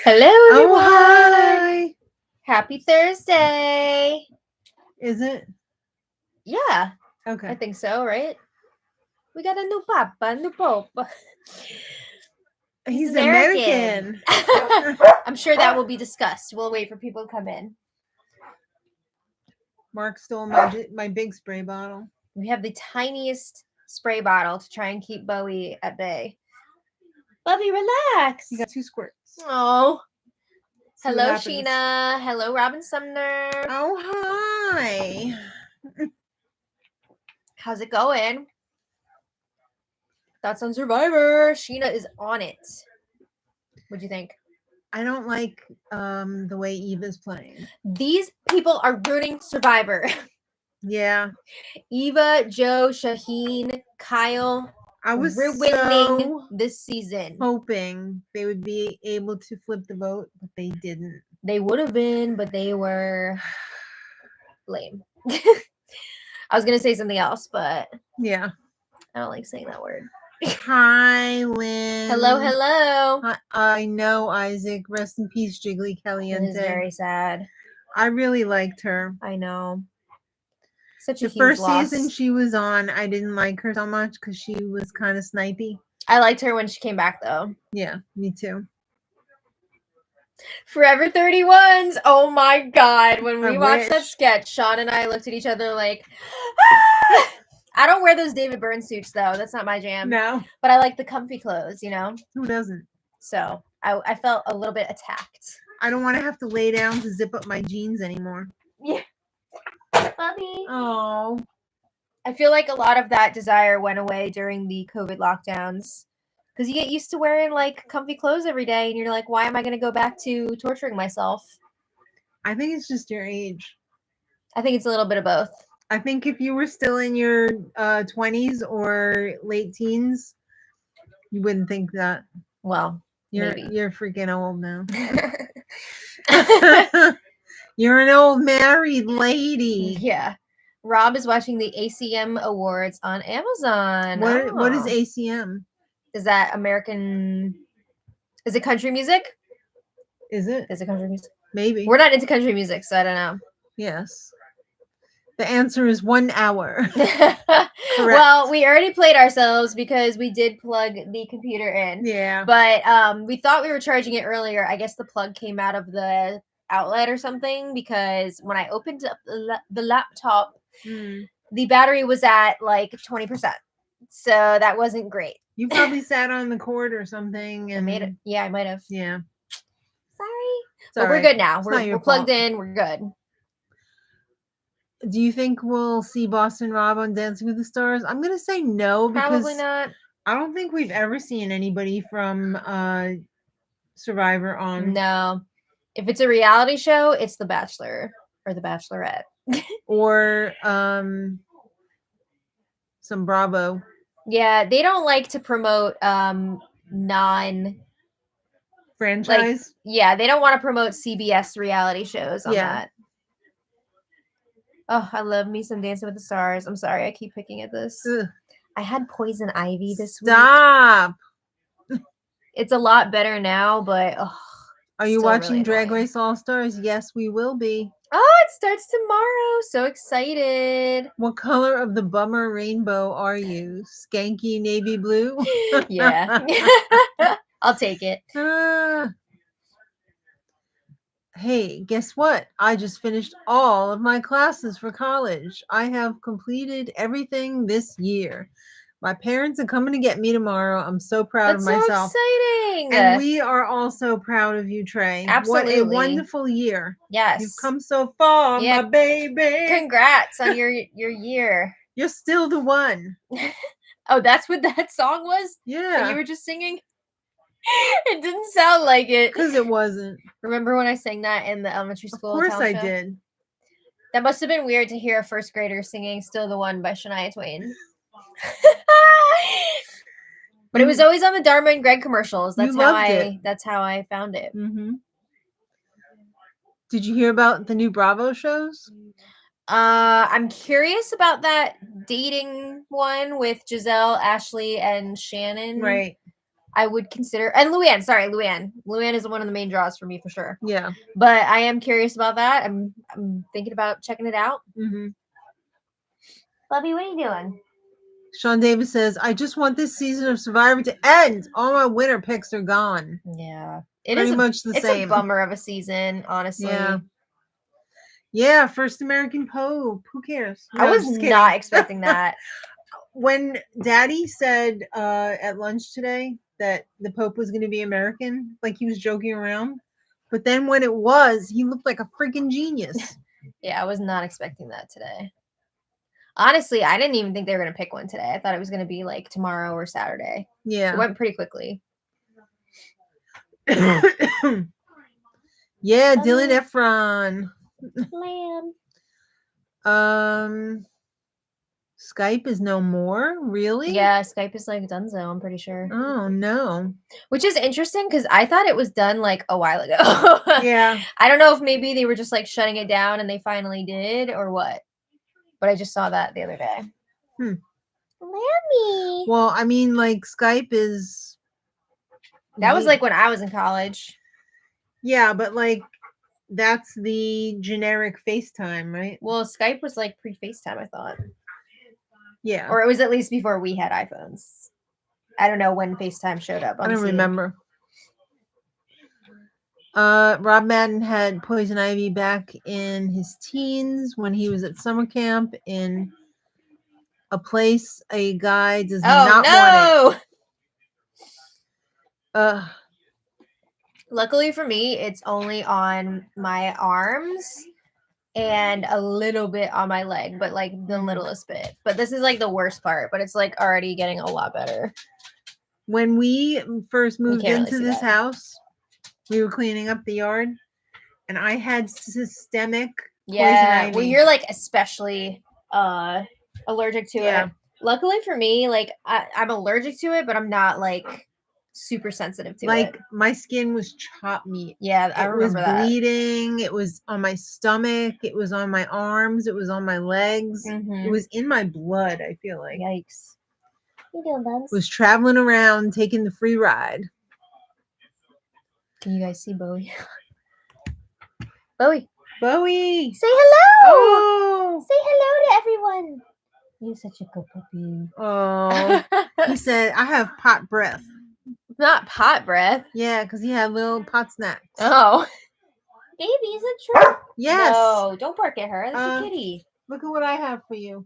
Hello, everyone. Hi. Happy Thursday. Is it? Yeah, Okay. I think so, right? We got a new papa, new pope. He's American. I'm sure that will be discussed. We'll wait for people to come in. Mark stole my big spray bottle. We have the tiniest spray bottle to try and keep Bowie at bay. Bubby, relax. You got 2 squirts. Oh. See what Hello, happens. Sheena. Hello, Robin Sumner. Oh, hi. How's it going? Thoughts on Survivor. Sheena is on it. What'd you think? I don't like the way Eva's playing. These people are ruining Survivor. Yeah. Eva, Joe, Shaheen, Kyle. I was ruining this season. Hoping they would be able to flip the vote, but they didn't. They would have been, but they were lame. I was going to say something else, but yeah. I don't like saying that word. Hi, Lynn. Hello, hello. I know, Isaac. Rest in peace, Jiggly Caliente. It is very sad. I really liked her. I know. Such a the huge first loss. season she was on, I didn't like her so much because she was kind of snipey. I liked her when she came back, though. Yeah, me too. Forever 31s. Oh my God. When we watched that wish. sketch, Sean and I looked at each other like, ah! I don't wear those David Byrne suits, though. That's not my jam. No. But I like the comfy clothes, you know? Who doesn't? So I felt a little bit attacked. I don't want to have to lay down to zip up my jeans anymore. Yeah. Bubby. Oh. I feel like a lot of that desire went away during the COVID lockdowns. Because you get used to wearing, like, comfy clothes every day. And you're like, why am I going to go back to torturing myself? I think it's just your age. I think it's a little bit of both. I think if you were still in your 20s or late teens, you wouldn't think that. Well, You're freaking old now. maybe. You're an old married lady. Yeah. Rob is watching the ACM Awards on Amazon. What is ACM? Is that American? Is it country music? Is it? Is it country music? Maybe. We're not into country music, so I don't know. Yes. The answer is 1 hour. Well, we already played ourselves because we did plug the computer in. Yeah. But we thought we were charging it earlier. I guess the plug came out of the outlet or something because when I opened up the laptop, the battery was at like 20%. So that wasn't great. You probably sat on the cord or something and made it. Yeah, I might have. Yeah. Sorry. But we're good now. We're plugged in. We're good. Do you think we'll see Boston Rob on Dancing with the Stars? I'm going to say no because probably not. I don't think we've ever seen anybody from Survivor on. No. If it's a reality show, it's The Bachelor or The Bachelorette. Or some Bravo. Yeah, they don't like to promote non franchise. Yeah, they don't want to promote CBS reality shows on that. Oh, I love me some Dancing with the Stars. I'm sorry, I keep picking at this. Ugh. I had Poison Ivy this week. Stop. It's a lot better now, but are you watching Drag Race All Stars? Yes, we will be. Oh, it starts tomorrow. So excited. What color of the bummer rainbow are you? Skanky navy blue? Yeah. I'll take it. Hey, guess what? I just finished all of my classes for college. I have completed everything this year. My parents are coming to get me tomorrow. I'm so proud of myself. That's so exciting. And we are also proud of you, Trey. Absolutely. What a wonderful year. Yes. You've come so far, my baby. Congrats on your year. You're still the one. Oh, that's what that song was? Yeah. That you were just singing? It didn't sound like it. Because it wasn't. Remember when I sang that in the elementary school? Of course I did. That must have been weird to hear a first grader singing Still the One by Shania Twain. But it was always on the Dharma and Greg commercials. That's how I found it. Mm-hmm. Did you hear about the new Bravo shows? I'm curious about that dating one with Giselle, Ashley, and Shannon. Right. I would consider, and Luann. Sorry, Luann. Luann is one of the main draws for me for sure. Yeah. But I am curious about that. I'm thinking about checking it out. Mm-hmm. Bubby, what are you doing? Sean Davis says, I just want this season of Survivor to end. All my winner picks are gone. Yeah. Pretty much the it's same. a bummer of a season, honestly. Yeah. Yeah, first American Pope. Who cares? I was not expecting that. When Daddy said at lunch today that the Pope was going to be American, like he was joking around. But then when it was, he looked like a freaking genius. Yeah, I was not expecting that today. Honestly, I didn't even think they were going to pick one today. I thought it was going to be like tomorrow or Saturday. Yeah. It went pretty quickly. Yeah, Dylan Efron. Skype is no more? Really? Yeah, Skype is like donezo, I'm pretty sure. Oh, no. Which is interesting because I thought it was done like a while ago. Yeah. I don't know if maybe they were just like shutting it down and they finally did or what. But I just saw that the other day. Lammy. Well, I mean, like Skype is... That was like when I was in college. Yeah, but like that's the generic FaceTime, right? Well, Skype was like pre-FaceTime, I thought. Yeah. Or it was at least before we had iPhones. I don't know when FaceTime showed up. I don't remember. Rob Madden had Poison Ivy back in his teens when he was at summer camp in a place a guy does not want it. Luckily for me, it's only on my arms and a little bit on my leg, but like the littlest bit. But this is like the worst part, but it's like already getting a lot better. When we first moved into this house, we were cleaning up the yard and I had systemic poison ivy. Well, you're like especially allergic to it. Luckily for me, like I'm allergic to it, but I'm not like super sensitive to it. Like my skin was chopped meat. Yeah, I remember that. It was bleeding. It was on my stomach. It was on my arms. It was on my legs. It was in my blood, I feel like. Yikes. What are you doing, Bubs? Was traveling around taking the free ride. Can you guys see Bowie? Bowie. Bowie. Say hello. Oh. Say hello to everyone. You're such a good puppy. Oh. He said, I have pot breath. Not pot breath. Yeah, because he had little pot snacks. Oh. Baby, is it true? Yes. No, don't bark at her. That's a kitty. Look at what I have for you.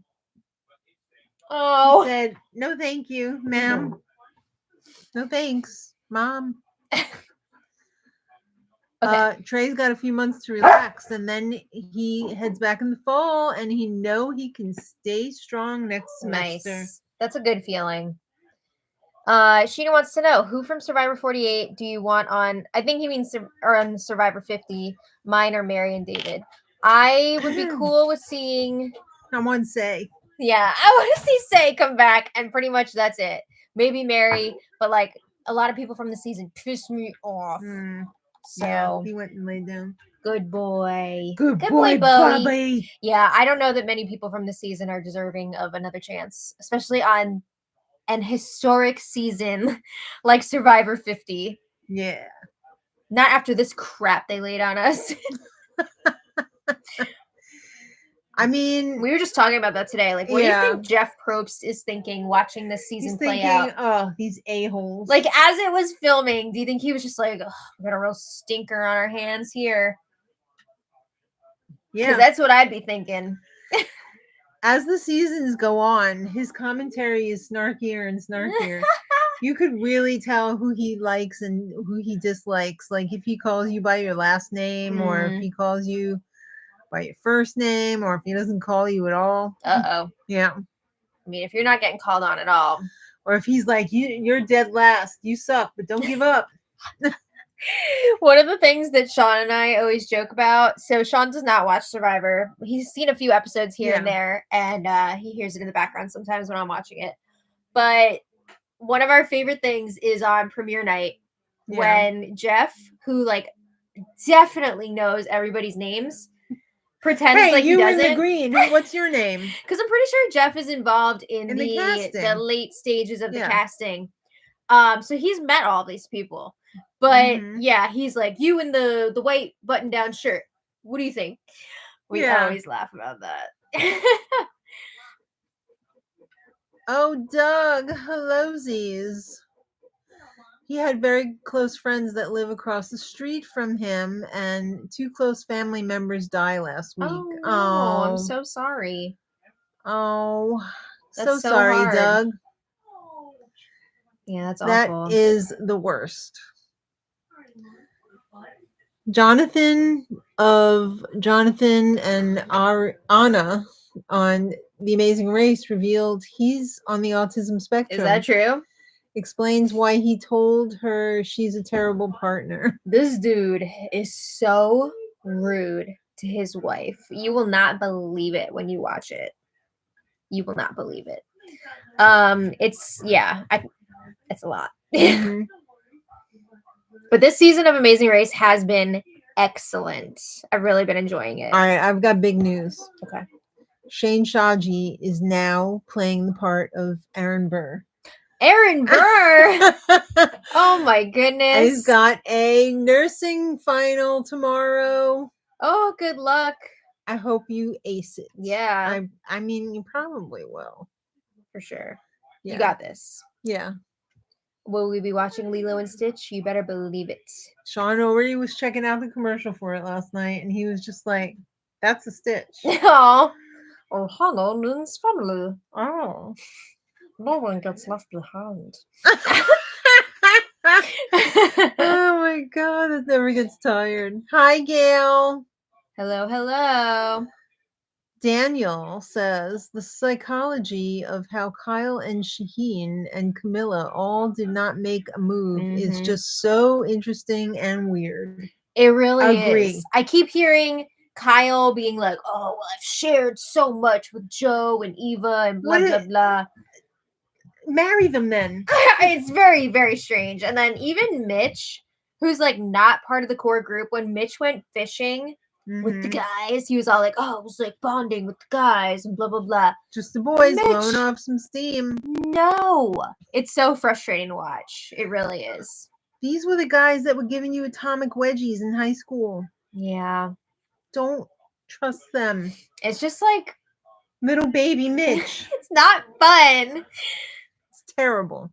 Oh. He said, no thank you, ma'am. No thanks, Mom. Okay. Trey's got a few months to relax, and then he heads back in the fall, and he can stay strong next semester. Nice. That's a good feeling. Sheena wants to know, who from Survivor 48 do you want on? I think he means on Survivor 50. Mine are Mary and David. I would be cool with seeing. I want Say. Yeah, I want to see Say come back, and pretty much that's it. Maybe Mary, but like a lot of people from the season piss me off. So yeah, he went and laid down. Good boy. Good boy, Bobby. Yeah, I don't know that many people from the season are deserving of another chance, especially on an historic season like Survivor 50. Yeah. Not after this crap they laid on us. I mean, we were just talking about that today. Like, what do you think Jeff Probst is thinking watching this season play out? Oh, these a-holes. Like, as it was filming, do you think he was just like, oh, we got a real stinker on our hands here? Yeah. Because that's what I'd be thinking. As the seasons go on, his commentary is snarkier and snarkier. You could really tell who he likes and who he dislikes. Like, if he calls you by your last name or if he calls you by your first name, or if he doesn't call you at all. Yeah. I mean, if you're not getting called on at all. Or if he's like, you're dead last. You suck, but don't give up. One of the things that Sean and I always joke about, so Sean does not watch Survivor. He's seen a few episodes here and there, and he hears it in the background sometimes when I'm watching it. But one of our favorite things is on premiere night when Jeff, who like definitely knows everybody's names, pretends like he doesn't. In the green. What's your name? Because I'm pretty sure Jeff is involved in the late stages of the casting. So he's met all these people, but Mhm. yeah, he's like, you in the white button down shirt. What do you think? We Yeah. always laugh about that. Oh, Doug, hellosies. He had very close friends that live across the street from him, and 2 close family members died last week. Oh no, I'm so sorry. Oh, That's so so sorry, hard. Doug. Yeah, that's That awful. is the worst. Jonathan of Jonathan and Anna on The Amazing Race revealed he's on the autism spectrum. Is that true? Explains why he told her she's a terrible partner. This dude is so rude to his wife. You will not believe it when you watch it. You will not believe it. It's it's a lot. Mhm. But this season of Amazing Race has been excellent. I've really been enjoying it. All right, I've got big news. Okay. Shane Shaji is now playing the part of Aaron Burr. Aaron Burr. Oh my goodness. He's got a nursing final tomorrow. Oh, good luck. I hope you ace it. Yeah. I mean, you probably will. For sure. Yeah. You got this. Yeah. Will we be watching Lilo and Stitch? You better believe it. Sean already was checking out the commercial for it last night, and he was just like, "That's a Stitch." Oh, hang on, it's family. Oh. No one gets left behind. Oh my god, that never gets tired. Hi, Gail. Hello, hello. Daniel says the psychology of how Kyle and Shaheen and Camilla all did not make a move is Mhm. just so interesting and weird. It really Agree. is. I keep hearing Kyle being like, "Oh, well, I've shared so much with Joe and Eva and blah What blah it- blah." Marry them then. It's very, very strange. And then even Mitch, who's like not part of the core group, when Mitch went fishing with the Mhm. guys, he was all like, "Oh, it was like bonding with the guys and blah blah blah." Just the boys Mitch. blowing off some steam. No, it's so frustrating to watch. It really is. These were the guys that were giving you atomic wedgies in high school. Yeah, Don't trust them. it's just like Little baby Mitch. it's not fun. It's terrible.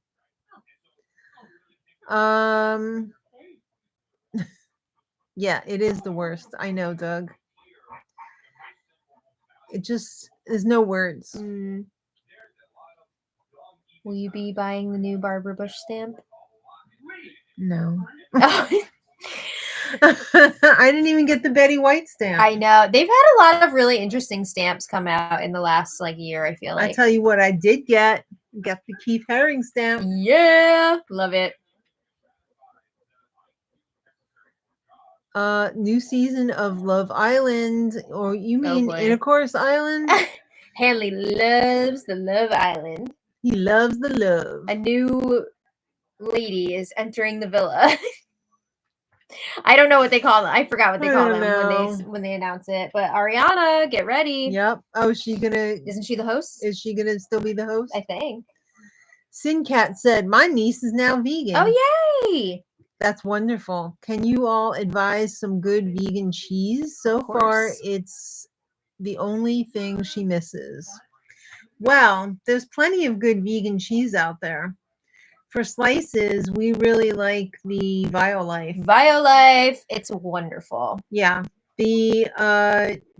Yeah, it is the worst. I know, Doug. It just there's no words. Will you be buying the new Barbara Bush stamp? No. Oh, I didn't even get the Betty White stamp. I know. They've had a lot of really interesting stamps come out in the last year, I feel like. I tell you what I did get. Got the Keith Haring stamp. Yeah, love it. New season of Love Island, or you mean boy. Intercourse Island? Hanley loves the Love Island. He loves the love. A new lady is entering the villa. I don't know what they call them. I forgot what they call them when they announce it. But Ariana, get ready. Yep. Oh, is she gonna? Isn't she the host? Is she gonna still be the host? I think. Sincat said, "My niece is now vegan." Oh yay! That's wonderful. Can you all advise some good vegan cheese? So far, it's the only thing she misses. Well, there's plenty of good vegan cheese out there. For slices, we really like the Violife. Violife, it's wonderful. Yeah. The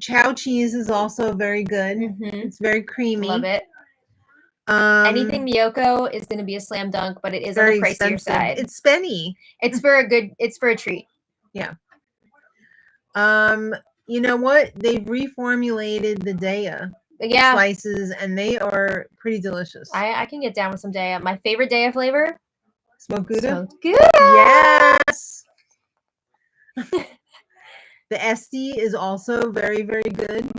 chow cheese is also very good. It's very creamy. Love it. Anything Miyoko is going to be a slam dunk, but it is on the pricier side. It's spenny. It's for a treat. Yeah. You know what? They've reformulated the Daya slices, and they are pretty delicious. I can get down with some Daya. My favorite Daya flavor? Smoked Gouda? Smoked Gouda! Yes! The Esty is also very, very good.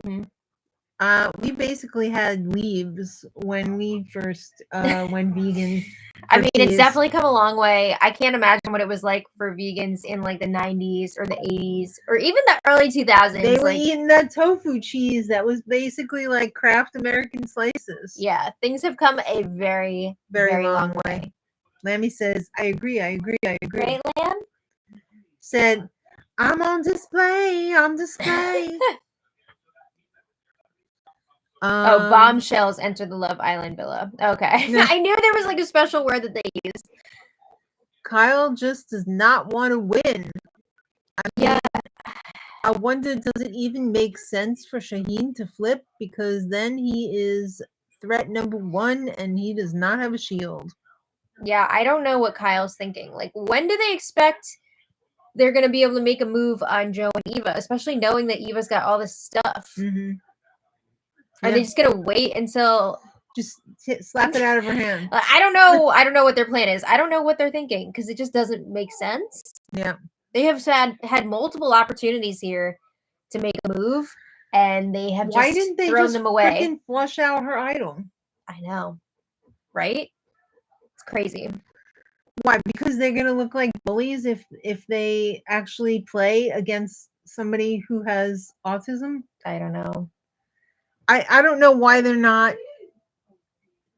We basically had leaves when we first went vegan. I mean, it's definitely come a long way. I can't imagine what it was like for vegans in the 90s or the 80s or even the early 2000s. They were eating that tofu cheese that was basically like Kraft American slices. Yeah, things have come a very, very long way. Lammy says, I agree. Right, Lamb? Said, I'm on display. Bombshells enter the Love Island villa. Okay. Yeah. I knew there was like a special word that they used. Kyle just does not want to win. I wonder, does it even make sense for Shaheen to flip? Because then he is threat number 1 and he does not have a shield. Yeah, I don't know what Kyle's thinking. Like, when do they expect they're going to be able to make a move on Joe and Eva, especially knowing that Eva's got all this stuff? Mm-hmm. Are they just going to wait until... Just slap it out of her hand? I don't know. I don't know what their plan is. I don't know what they're thinking because it just doesn't make sense. Yeah. They have had multiple opportunities here to make a move, and they have Why just didn't they thrown just them away. freaking flush out her idol? I know, right? It's crazy. Why? Because they're gonna look like bullies if they actually play against somebody who has autism. I don't know. I don't know why they're not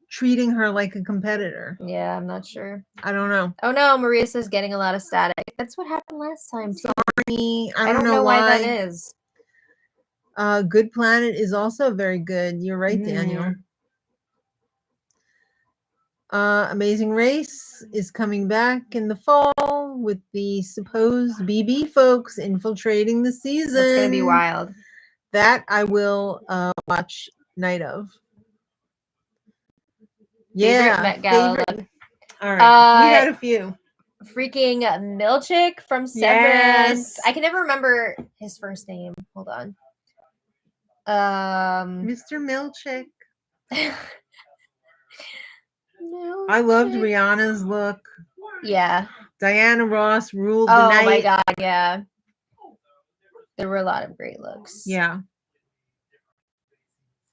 treating her like a competitor. Yeah, I'm not sure. I don't know. Oh no, Maria says getting a lot of static. That's what happened last time too. Sorry, I don't know why that is. Good Planet is also very good. You're right, Daniel. Amazing Race is coming back in the fall with the supposed BB folks infiltrating the season. It's gonna be wild. That I will watch night of. Yeah, Met Gala look. All right, we had a few. Freaking Milchick from Severance. I can never remember his first name. Hold on. Mr. Milchick. I loved Rihanna's look. Yeah. Diana Ross ruled the night. Oh my god, yeah. There were a lot of great looks. Yeah.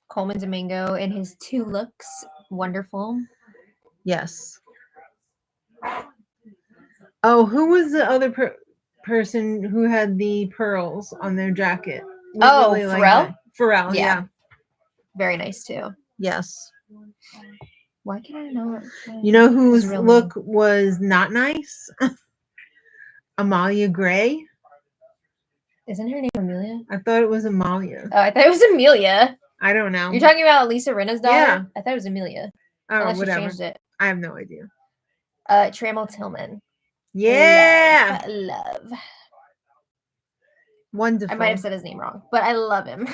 Coleman Domingo in his 2 looks. Wonderful. Yes. Oh, who was the other person who had the pearls on their jacket? Really Pharrell? Pharrell, yeah. Very nice too. Yes. Why can I not? You know whose look was not nice? Amalia Gray. Isn't her name Amelia? I thought it was Amalia. Oh, I thought it was Amelia. I don't know. You're talking about Lisa Rinna's daughter? Yeah. I thought it was Amelia. Oh, unless whatever. she changed it. I have no idea. Trammell Tillman. Yeah. Love. Wonderful. I might have said his name wrong, but I love him.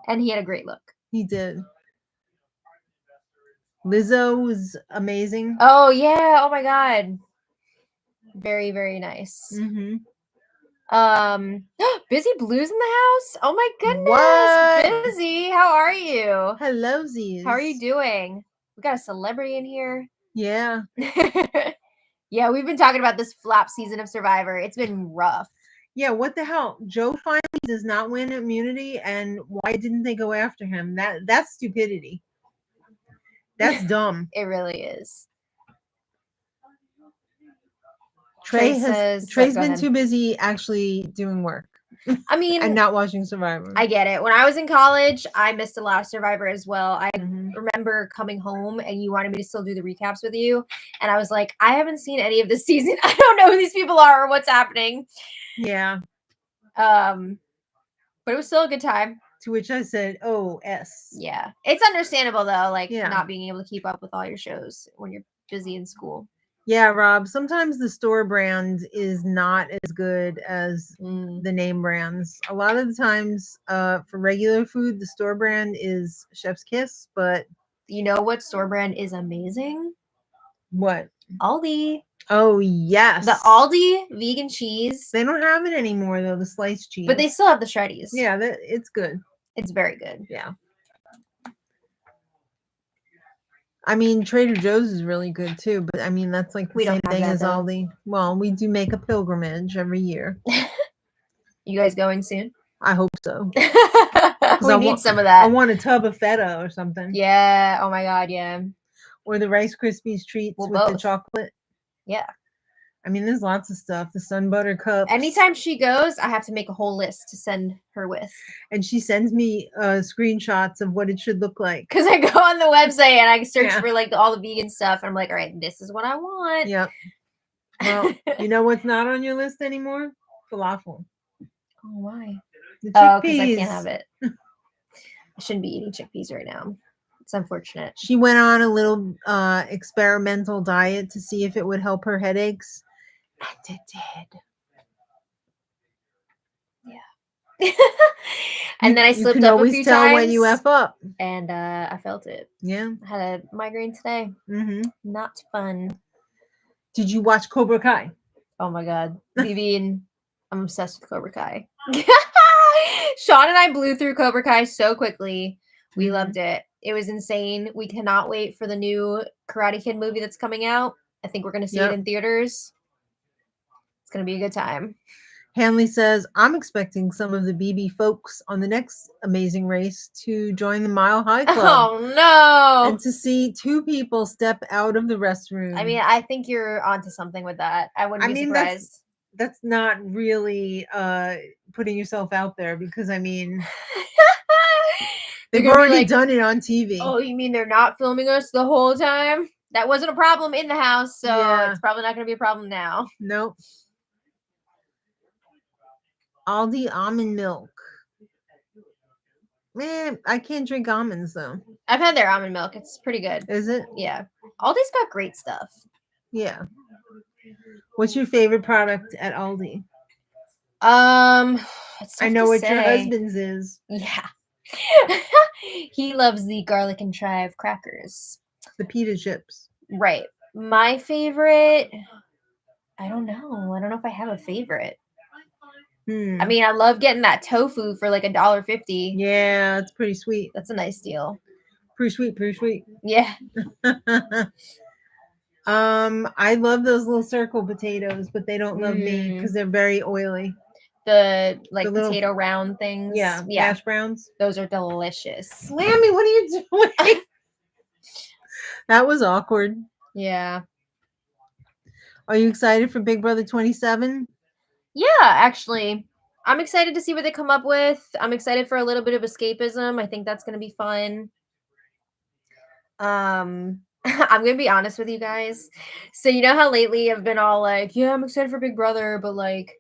And he had a great look. He did. Lizzo was amazing. Oh, yeah. Oh, my God. Very, very nice. Mm-hmm. Busy Blues in the house? Oh, my goodness. What? Busy, how are you? Hello, Z's. How are you doing? We got a celebrity in here. Yeah. Yeah, we've been talking about this flop season of Survivor. It's been rough. Yeah, what the hell? Joe finally does not win immunity, and why didn't they go after him? That's stupidity. That's dumb. It really is. Trey's been too busy actually doing work. I mean, and not watching Survivor. I get it. When I was in college, I missed a lot of Survivor as well. I remember coming home and you wanted me to still do the recaps with you. And I was like, I haven't seen any of this season. I don't know who these people are or what's happening. Yeah. But it was still a good time. To which I said, oh, S. Yeah. It's understandable though, like not being able to keep up with all your shows when you're busy in school. Yeah, Rob, sometimes the store brand is not as good as the name brands. A lot of the times for regular food, the store brand is Chef's Kiss, but... You know what store brand is amazing? What? Aldi. Oh, yes. The Aldi vegan cheese. They don't have it anymore, though, the sliced cheese. But they still have the shreddies. Yeah, it's good. It's very good. Yeah. I mean, Trader Joe's is really good too, but I mean, that's like the same thing as Aldi. Well, we do make a pilgrimage every year. You guys going soon? I hope so. We need some of that. I want a tub of feta or something. Yeah. Oh my God. Yeah. Or the Rice Krispies treats with the chocolate. Yeah. I mean, there's lots of stuff. The Sun Butter cups. Anytime she goes, I have to make a whole list to send her with. And she sends me screenshots of what it should look like. Because I go on the website and I search for like all the vegan stuff. And I'm like, all right, this is what I want. Yep. Well, you know what's not on your list anymore? Falafel. Oh, why? The chickpeas. Oh, because I can't have it. I shouldn't be eating chickpeas right now. It's unfortunate. She went on a little experimental diet to see if it would help her headaches. And it did. Yeah. And then I slipped up a few times. You can always tell when you F up. And I felt it. Yeah. I had a migraine today. Mm-hmm. Not fun. Did you watch Cobra Kai? Oh my God. I'm obsessed with Cobra Kai. Sean and I blew through Cobra Kai so quickly. We loved it. It was insane. We cannot wait for the new Karate Kid movie that's coming out. I think we're going to see it in theaters. It's going to be a good time. Hanley says, I'm expecting some of the BB folks on the next Amazing Race to join the Mile High Club. Oh, no. And to see 2 people step out of the restroom. I mean, I think you're onto something with that. I wouldn't be surprised. That's not really putting yourself out there because, I mean... They've already done it on TV. Oh, you mean they're not filming us the whole time? That wasn't a problem in the house, so it's probably not going to be a problem now. Nope. Aldi almond milk. Man, I can't drink almonds, though. I've had their almond milk. It's pretty good. Is it? Yeah. Aldi's got great stuff. Yeah. What's your favorite product at Aldi? I know what your husband's is. Yeah. He loves the garlic and chive crackers. The pita chips. Right. My favorite, I don't know. I don't know if I have a favorite. I mean, I love getting that tofu for like $1.50. Yeah, it's pretty sweet. That's a nice deal. Pretty sweet. Yeah. I love those little circle potatoes, but they don't love me because they're very oily. The potato round things. Yeah. Hash browns. Those are delicious. Slammy, what are you doing? That was awkward. Yeah. Are you excited for Big Brother 27? Yeah, actually. I'm excited to see what they come up with. I'm excited for a little bit of escapism. I think that's going to be fun. I'm going to be honest with you guys. So you know how lately I've been all like, yeah, I'm excited for Big Brother, but like,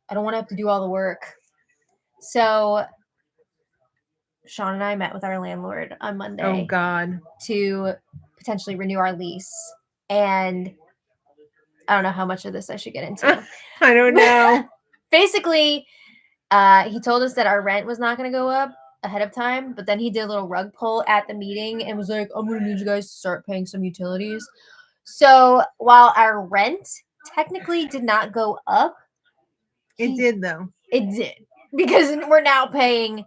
I don't want to have to do all the work. So Sean and I met with our landlord on Monday. Oh, God. To potentially renew our lease. And I don't know how much of this I should get into. I don't know. Basically, he told us that our rent was not going to go up ahead of time, but then he did a little rug pull at the meeting and was like, I'm going to need you guys to start paying some utilities. So while our rent technically did not go up, it did, though. It did. Because we're now paying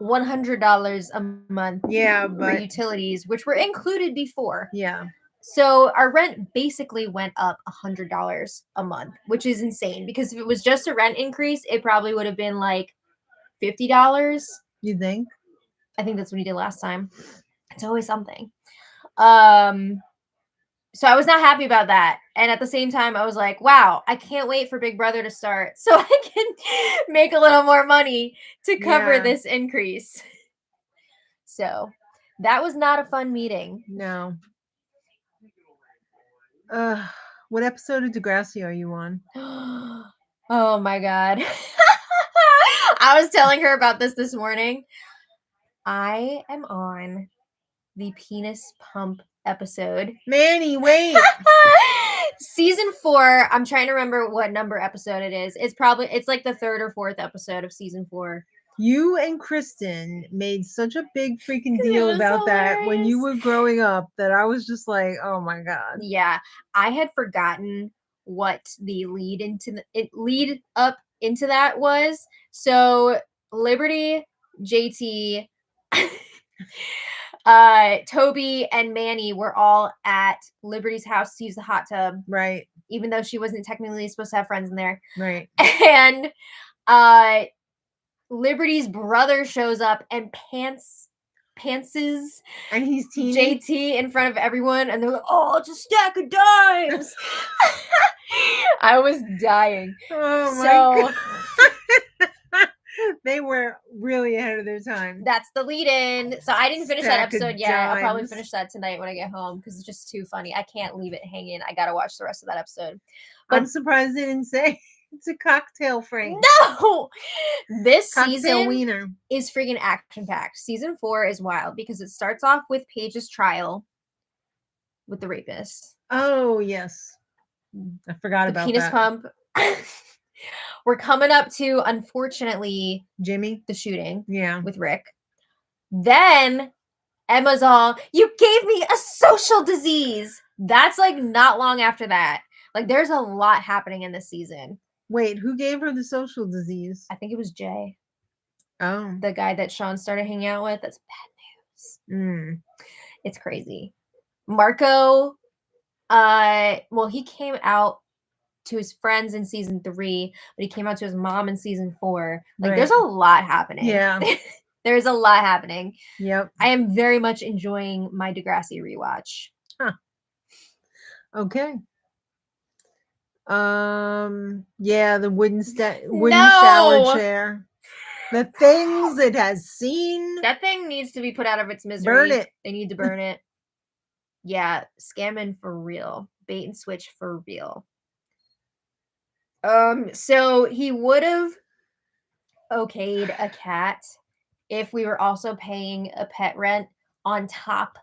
$100 a month for utilities, which were included before. Yeah. So our rent basically went up $100 a month, which is insane. Because if it was just a rent increase, it probably would have been like $50. You think? I think that's what he did last time. It's always something. So I was not happy about that. And at the same time, I was like, wow, I can't wait for Big Brother to start so I can make a little more money to cover this increase. So that was not a fun meeting. No. What episode of Degrassi are you on? Oh my God. I was telling her about this morning. I am on the penis pump episode. Manny, wait. Season 4. I'm trying to remember what number episode it is. It's like the 3rd or 4th episode of season 4. You and Kristen made such a big freaking deal about that when you were growing up that I was just like, oh my God. Yeah. I had forgotten what the lead up into that was. So Liberty, JT, Toby and Manny were all at Liberty's house to use the hot tub. Right. Even though she wasn't technically supposed to have friends in there. Right. And Liberty's brother shows up and pants pantses And he's teeny. JT in front of everyone, and they're like, "Oh, it's a stack of dimes." I was dying. Oh my So god. They were really ahead of their time. that's the lead-in. So I didn't finish that Stack of episode yet. I'll probably dimes. finish that tonight when I get home because it's just too funny. I can't leave it hanging. I gotta watch the rest of that episode. I'm But surprised they didn't say it's a cocktail Frank. no, this Cocktail season wiener. is freaking action-packed. Season 4 is wild because it starts off with Paige's trial with the rapist. Oh yes, I forgot The about penis that. pump. We're coming up to, unfortunately, Jimmy. the shooting Yeah. with Rick. Then Emma's all, "You gave me a social disease." That's like not long after that. Like there's a lot happening in this season. Wait, who gave her the social disease? I think it was Jay, Oh. the guy that Sean started hanging out with. That's bad news. It's crazy. Marco, well, he came out to his friends in season 3, but he came out to his mom in season 4. Like there's a lot happening. Yeah. There's a lot happening. Yep. I am very much enjoying my Degrassi rewatch. Huh. Okay. Yeah, the wooden shower chair. The things it has seen. That thing needs to be put out of its misery. Burn it. They need to burn it. Yeah, scamming for real. Bait and switch for real. So he would have okayed a cat if we were also paying a pet rent on top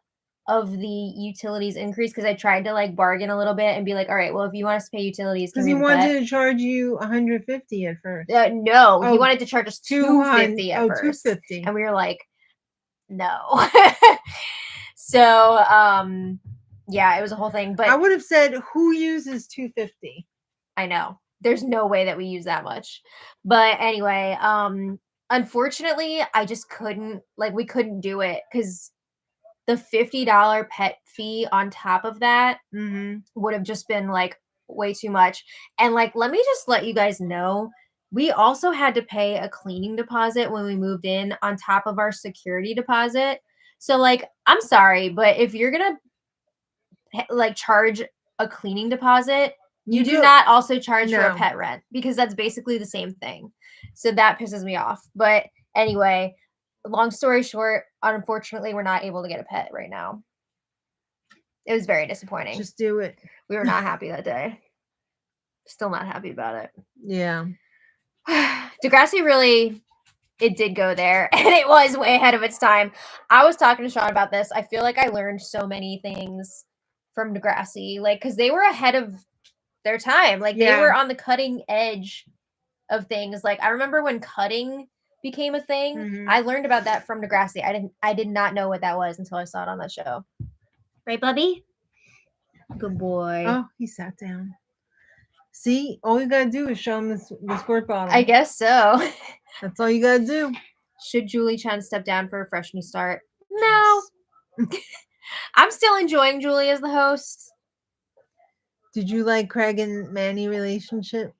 of the utilities increase, because I tried to like bargain a little bit and be like, all right, well, if you want us to pay utilities, because he wanted to charge you $150 at first. No, he wanted to charge us $250 at first. $250. And we were like, no. So yeah, it was a whole thing. But I would have said, who uses $250? I know. There's no way that we use that much. But anyway, unfortunately, I just couldn't, like, we couldn't do it because the $50 pet fee on top of that would have just been like way too much. And like, let me just let you guys know, we also had to pay a cleaning deposit when we moved in on top of our security deposit. So like, I'm sorry, but if you're going to like charge a cleaning deposit, you do not also charge for a pet rent, because that's basically the same thing. So that pisses me off. But anyway, long story short, unfortunately, we're not able to get a pet right now. It was very disappointing. Just do it. We were not happy that day. Still not happy about it. Yeah. Degrassi really, it did go there, and it was way ahead of its time. I was talking to Sean about this. I feel like I learned so many things from Degrassi, like, because they were ahead of their time. Like, they were on the cutting edge of things. Like, I remember when cutting became a thing. I learned about that from Degrassi. I did not know what that was until I saw it on that show. Right, Bubby? Good boy. Oh, he sat down. See, all you gotta do is show him the squirt bottle. I guess so. That's all you gotta do. Should Julie Chen step down for a fresh new start? No. I'm still enjoying Julie as the host. Did you like Craig and Manny relationship?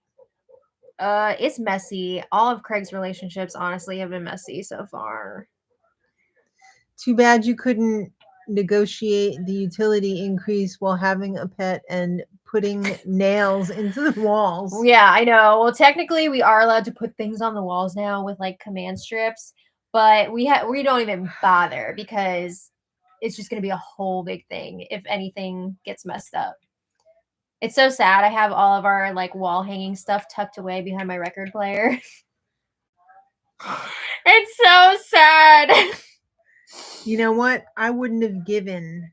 It's messy. All of Craig's relationships, honestly, have been messy so far. Too bad you couldn't negotiate the utility increase while having a pet and putting nails into the walls. Yeah, I know. Well, technically, we are allowed to put things on the walls now with like command strips, but we don't even bother because it's just going to be a whole big thing if anything gets messed up. It's so sad. I have all of our like wall hanging stuff tucked away behind my record player. It's so sad. You know what? I wouldn't have given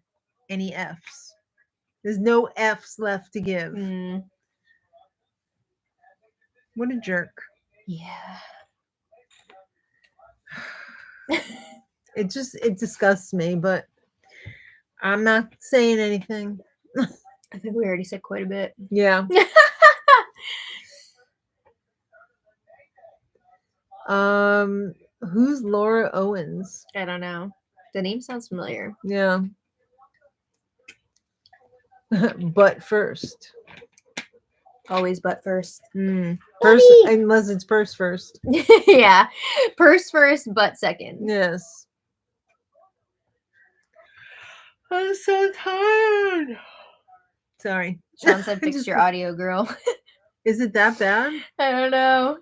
any Fs. There's no Fs left to give. What a jerk. Yeah. It disgusts me, but I'm not saying anything. I think we already said quite a bit. Yeah. Who's Laura Owens? I don't know. The name sounds familiar. Yeah. But first. Always butt first. First, unless it's purse first. Yeah. Purse first, butt second. Yes. I'm so tired. Sorry. Sean said, "Fix your audio, girl." Is it that bad? I don't know.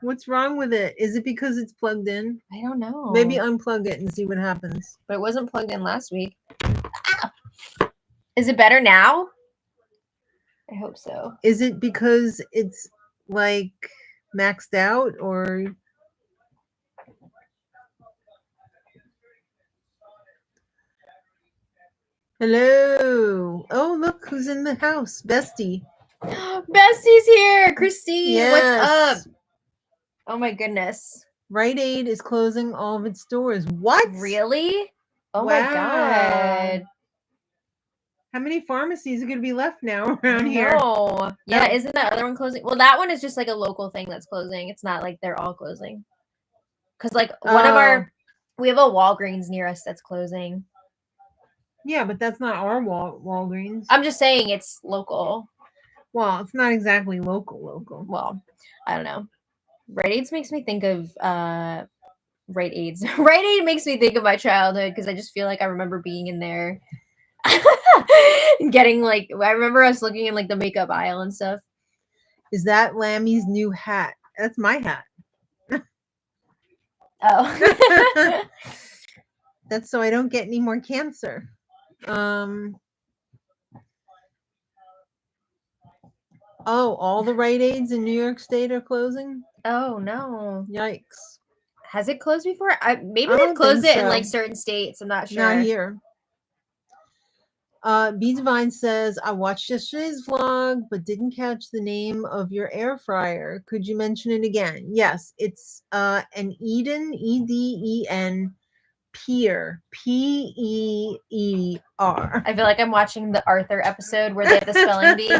What's wrong with it? Is it because it's plugged in? I don't know. Maybe unplug it and see what happens. But it wasn't plugged in last week. Ah! Is it better now? I hope so. Is it because it's like maxed out or? Hello. Oh, look who's in the house. Bestie. Bestie's here. Christine, Yes. what's up? Oh my goodness. Rite Aid is closing all of its stores. What? Really? Oh my god. How many pharmacies are going to be left now around here? No. Yeah, isn't that other one closing? Well, that one is just like a local thing that's closing. It's not like they're all closing. Because like one of we have a Walgreens near us that's closing. Yeah, but that's not our Walgreens. I'm just saying it's local. Well, it's not exactly local. Well, I don't know. Rite Aid makes me think of Rite Aid. Rite Aid makes me think of my childhood because I just feel like I remember being in there. Getting like, I remember us looking in like the makeup aisle and stuff. Is that Lammy's new hat? That's my hat. Oh. That's so I don't get any more cancer. Oh, all the Rite Aids in New York State are closing? Oh no. Yikes. Has it closed before? Maybe they've closed it in like certain states. I'm not sure. Not here. B Divine says, I watched yesterday's vlog, but didn't catch the name of your air fryer. Could you mention it again? Yes, it's an Eden, Eden, Peer, Peer. I feel like I'm watching the Arthur episode where they have the spelling bee.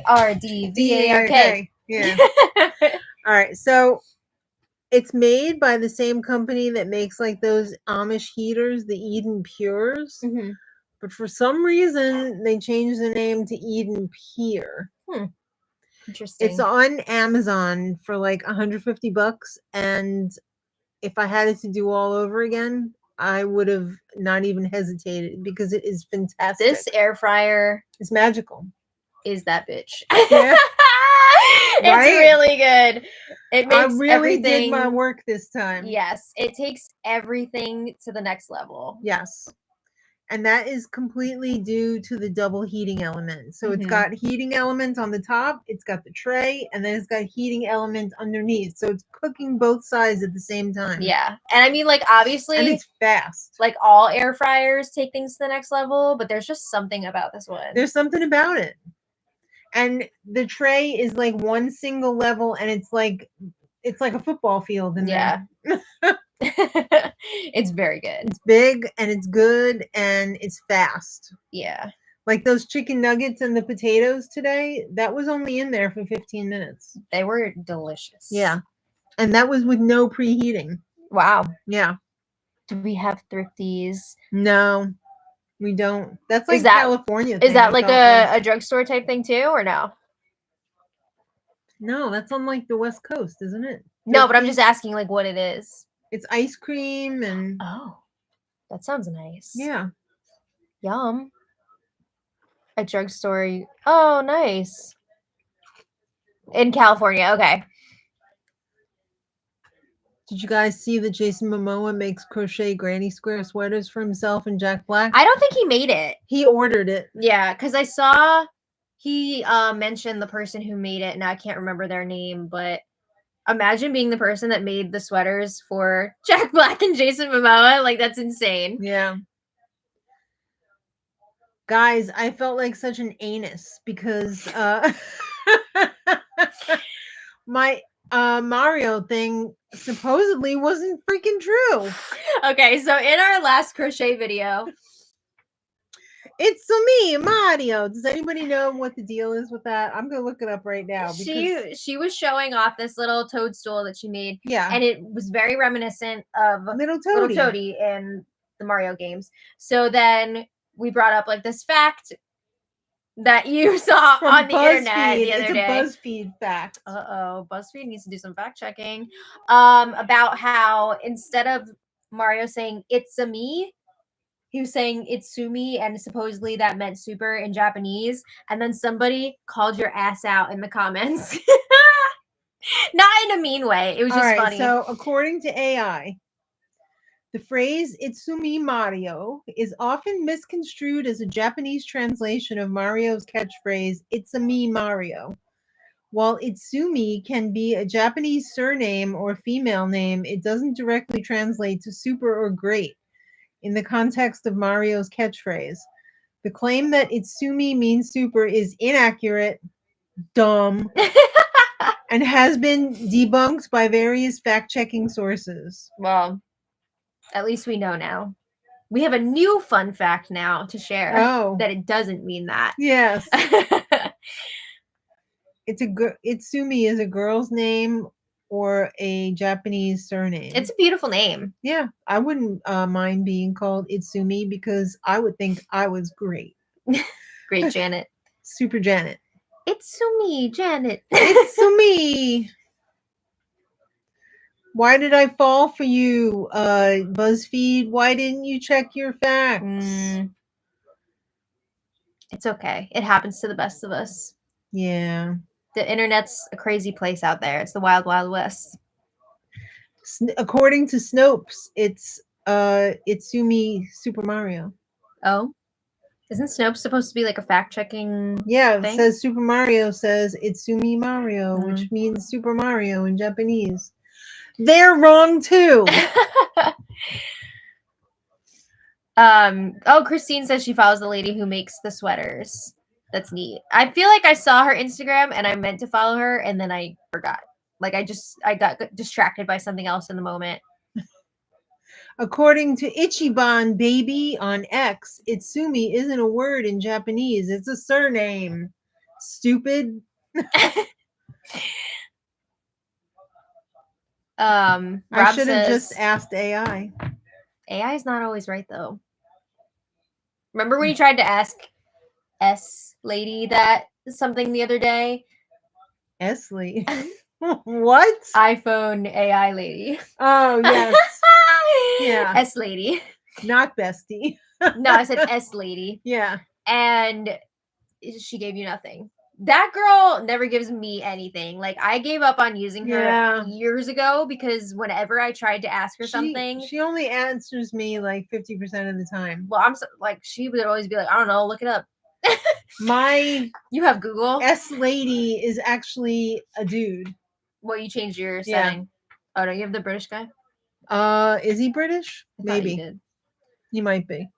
AARDVARK. Yeah. All right. So it's made by the same company that makes like those Amish heaters, the Eden Pures. Mm-hmm. But for some reason, they changed the name to Eden Peer. Interesting. It's on Amazon for like $150. And if I had it to do all over again, I would have not even hesitated because it is fantastic. This air fryer is magical. Is that bitch. Yeah. It's really good. It makes I really did my work this time. Yes. It takes everything to the next level. Yes. And that is completely due to the double heating element. So it's got heating element on the top, it's got the tray, and then it's got heating element underneath. So it's cooking both sides at the same time. Yeah. And I mean, like, obviously, and it's fast. Like all air fryers take things to the next level, but there's just something about this one. There's something about it. And the tray is like one single level, and it's like a football field in there. It's very good. It's big and it's good and it's fast. Yeah. Like those chicken nuggets and the potatoes today, that was only in there for 15 minutes. They were delicious. Yeah. And that was with no preheating. Wow. Yeah. Do we have Thrifties? No, we don't. That's like California. Is that like a drugstore type thing too, or no? No, that's on like the West Coast, isn't it? No, but I'm just asking like what it is. It's ice cream and... Oh, that sounds nice. Yeah. Yum. A drugstore. Oh, nice. In California. Okay. Did you guys see that Jason Momoa makes crochet granny square sweaters for himself and Jack Black? I don't think he made it. He ordered it. Yeah, because I saw he mentioned the person who made it. Now I can't remember their name, but imagine being the person that made the sweaters for Jack Black and Jason Momoa. Like, that's insane. Yeah. Guys, I felt like such an anus because my Mario thing supposedly wasn't freaking true. Okay, so in our last crochet video, it's me, Mario. Does anybody know what the deal is with that? I'm gonna look it up right now. She was showing off this little toadstool that she made. Yeah. And it was very reminiscent of Little Toady in the Mario games. So then we brought up like this fact that you saw on the internet the other day. It's a BuzzFeed fact. BuzzFeed needs to do some fact checking. About how instead of Mario saying "it's a me," he was saying Itsumi, and supposedly that meant super in Japanese. And then somebody called your ass out in the comments. Not in a mean way. It was just funny. So according to AI, the phrase Itsumi Mario is often misconstrued as a Japanese translation of Mario's catchphrase, "It's a me, Mario." While Itsumi can be a Japanese surname or female name, it doesn't directly translate to super or great in the context of Mario's catchphrase. The claim that Itsumi means super is inaccurate, dumb, and has been debunked by various fact-checking sources. Well, at least we know now. We have a new fun fact now to share. Oh. That it doesn't mean that. Yes. Itsumi is a girl's name or a Japanese surname. It's a beautiful name. Yeah, I wouldn't mind being called Itsumi because I would think I was great. Great, Janet. Super Janet. Itsumi, Janet. Itsumi. Why did I fall for you, BuzzFeed? Why didn't you check your facts? It's okay. It happens to the best of us. Yeah. The internet's a crazy place out there. It's the wild, wild west. According to Snopes, it's Itsumi Super Mario. Oh? Isn't Snopes supposed to be like a fact-checking Yeah, thing? it says Super Mario says Itsumi Mario, which means Super Mario in Japanese. They're wrong too. Christine says she follows the lady who makes the sweaters. That's neat. I feel like I saw her Instagram and I meant to follow her and then I forgot. Like I got distracted by something else in the moment. According to Ichiban Baby on X, Itsumi isn't a word in Japanese. It's a surname. Stupid. I should have just asked AI. AI is not always right though. Remember when you tried to ask S lady that something the other day? S lady. What? iPhone AI lady. Oh yes. Yeah. S lady. Not bestie. No, I said S lady. Yeah. And she gave you nothing. That girl never gives me anything. Like I gave up on using her years ago because whenever I tried to ask her something, she only answers me like 50% of the time. Well, she would always be like, I don't know, look it up. You have Google. S lady is actually a dude. Well, you changed your setting. Oh no, you have the British guy. Is he British? Maybe. He might be.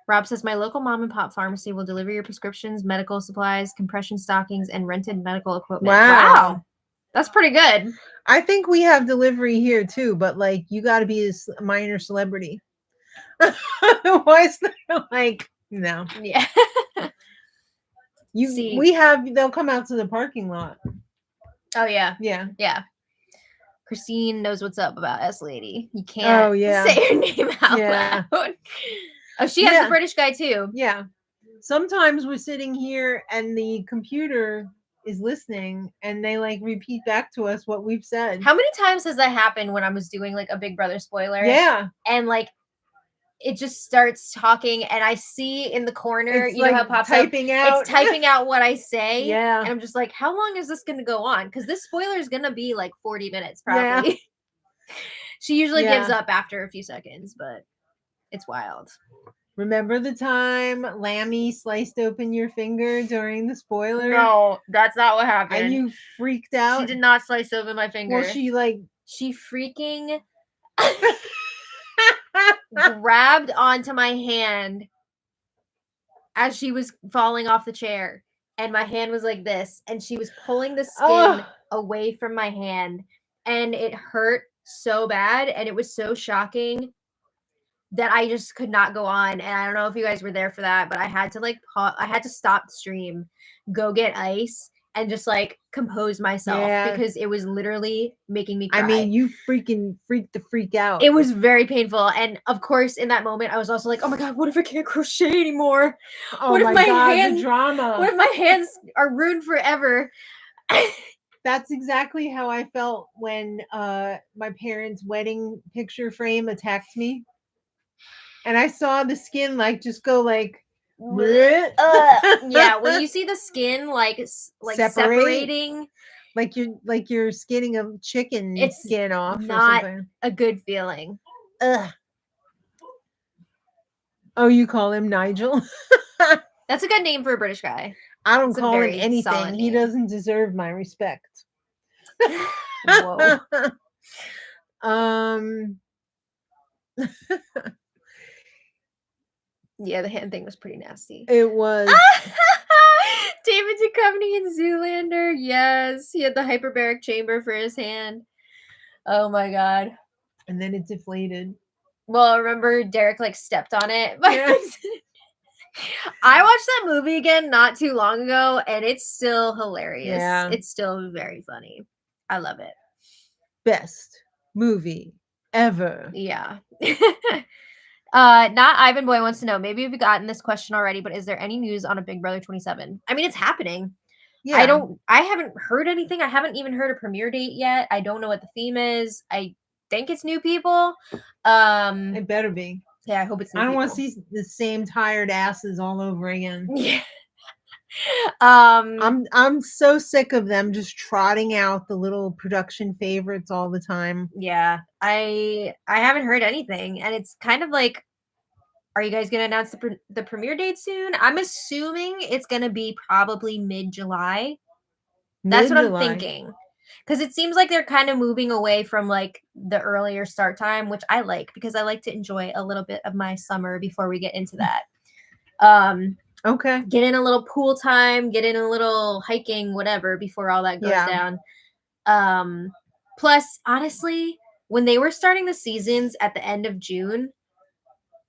Rob says, my local mom and pop pharmacy will deliver your prescriptions, medical supplies, compression stockings, and rented medical equipment. Wow. That's pretty good. I think we have delivery here too, but like you got to be a minor celebrity. Otherwise, they're like, no. Yeah. They'll come out to the parking lot. Oh, yeah. Yeah. Yeah. Christine knows what's up about S Lady. You can't say her name out loud. Oh, she has the British guy too. Yeah. Sometimes we're sitting here and the computer is listening and they like repeat back to us what we've said. How many times has that happened when I was doing like a Big Brother spoiler? Yeah. And like it just starts talking and I see in the corner, it's you know how it pops typing out? It's typing out what I say. Yeah. And I'm just like, how long is this going to go on? Because this spoiler is going to be like 40 minutes probably. Yeah. She usually gives up after a few seconds, but it's wild. Remember the time Lammy sliced open your finger during the spoiler? No, that's not what happened. And you freaked out? She did not slice open my finger. Well, she freaking grabbed onto my hand as she was falling off the chair. And my hand was like this. And she was pulling the skin away from my hand. And it hurt so bad. And it was so shocking that I just could not go on. And I don't know if you guys were there for that, but I had to I had to stop the stream, go get ice, and just like compose myself because it was literally making me cry. I mean, you freaking freaked the freak out. It was very painful. And of course, in that moment, I was also like, oh my God, what if I can't crochet anymore? Oh what if my God, the drama. What if my hands are ruined forever? That's exactly how I felt when my parents' wedding picture frame attacked me. And I saw the skin like just go like Yeah, when you see the skin like separating, like you're skinning a chicken it's skin off or not something. a good feeling. Ugh. Oh, you call him Nigel? That's a good name for a British guy. I don't It's a call him very anything. solid He name. doesn't deserve my respect. Whoa. Yeah, the hand thing was pretty nasty. It was. David Duchovny in Zoolander. Yes, he had the hyperbaric chamber for his hand. Oh my god. And then it deflated. Well, I remember Derek like stepped on it. Yeah. I watched that movie again not too long ago, and it's still hilarious. Yeah. It's still very funny. I love it. Best movie ever. Yeah. Not Ivan Boy wants to know. Maybe we've gotten this question already, but is there any news on a Big Brother 27? I mean, it's happening. Yeah. I haven't heard anything. I haven't even heard a premiere date yet. I don't know what the theme is. I think it's new people. It better be. Yeah, I hope it's new I don't people. want to see the same tired asses all over again. Yeah. I'm so sick of them just trotting out the little production favorites all the time. Yeah. I haven't heard anything, and it's kind of like, are you guys going to announce the premiere date soon? I'm assuming it's going to be probably mid-July. That's what I'm thinking. Because it seems like they're kind of moving away from like the earlier start time, which I like because I like to enjoy a little bit of my summer before we get into that. Okay. Get in a little pool time, get in a little hiking, whatever, before all that goes down. Plus, honestly, when they were starting the seasons at the end of June,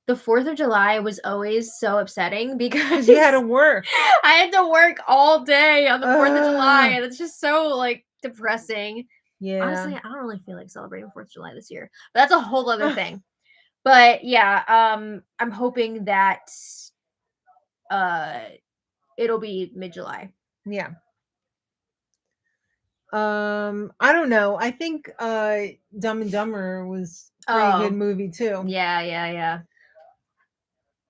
the 4th of July was always so upsetting because you had to work. I had to work all day on the 4th of July, and it's just so like depressing. Yeah. Honestly, I don't really feel like celebrating 4th of July this year. But that's a whole other thing. But yeah, I'm hoping that it'll be mid-July. Yeah. I don't know. I think Dumb and Dumber was a pretty good movie too. Yeah.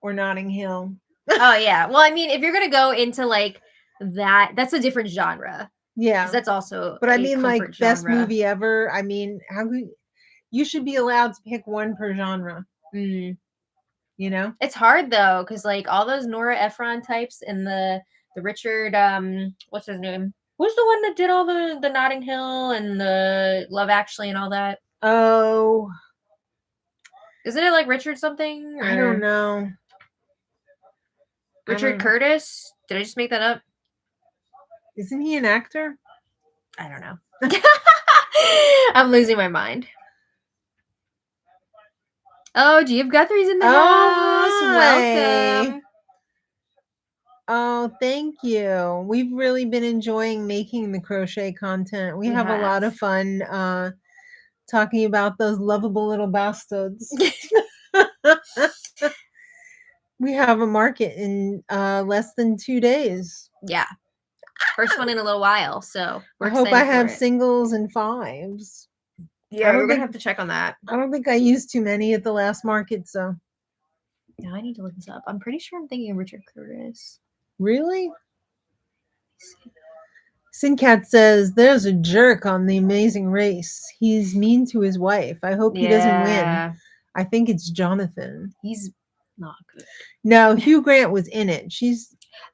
Or Notting Hill. Oh yeah. Well, I mean, if you're gonna go into like that's a different genre. Yeah. Because that's also but I mean like genre. Best movie ever. I mean, how could you should be allowed to pick one per genre. You know? It's hard though, because like all those Nora Ephron types and the Richard what's his name? Who's the one that did all the Notting Hill and the Love Actually and all that? Oh. Isn't it like Richard something? I don't know. Richard Curtis? Did I just make that up? Isn't he an actor? I don't know. I'm losing my mind. Oh, G.F. Guthrie's in the house. Welcome. Oh, thank you. We've really been enjoying making the crochet content. We have a lot of fun talking about those lovable little bastards. We have a market in less than 2 days. Yeah. First one in a little while, so I hope I have singles and fives. Yeah, we're gonna have to check on that. I don't think I used too many at the last market, so. No, I need to look this up. I'm pretty sure I'm thinking of Richard Curtis. Really? Sincat says, there's a jerk on The Amazing Race. He's mean to his wife. I hope he doesn't win. I think it's Jonathan. He's not good. No, Hugh Grant was in it.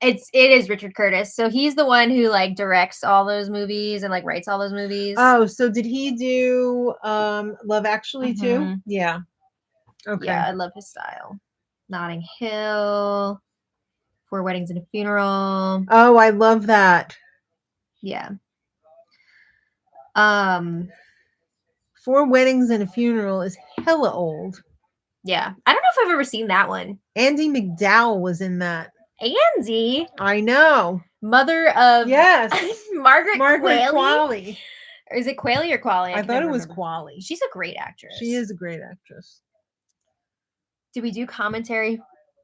It is Richard Curtis. So he's the one who like directs all those movies and like writes all those movies. Oh, so did he do Love Actually too? Yeah. Okay. Yeah, I love his style. Notting Hill, 4 Weddings and a Funeral. Oh, I love that. Yeah. 4 Weddings and a Funeral is hella old. Yeah. I don't know if I've ever seen that one. Andie MacDowell was in that. Andie? I know. Mother of Margaret Qualley. Or is it Qualley or Qualley? I thought it was Qualley. She's a great actress. She is a great actress. Do we do commentary?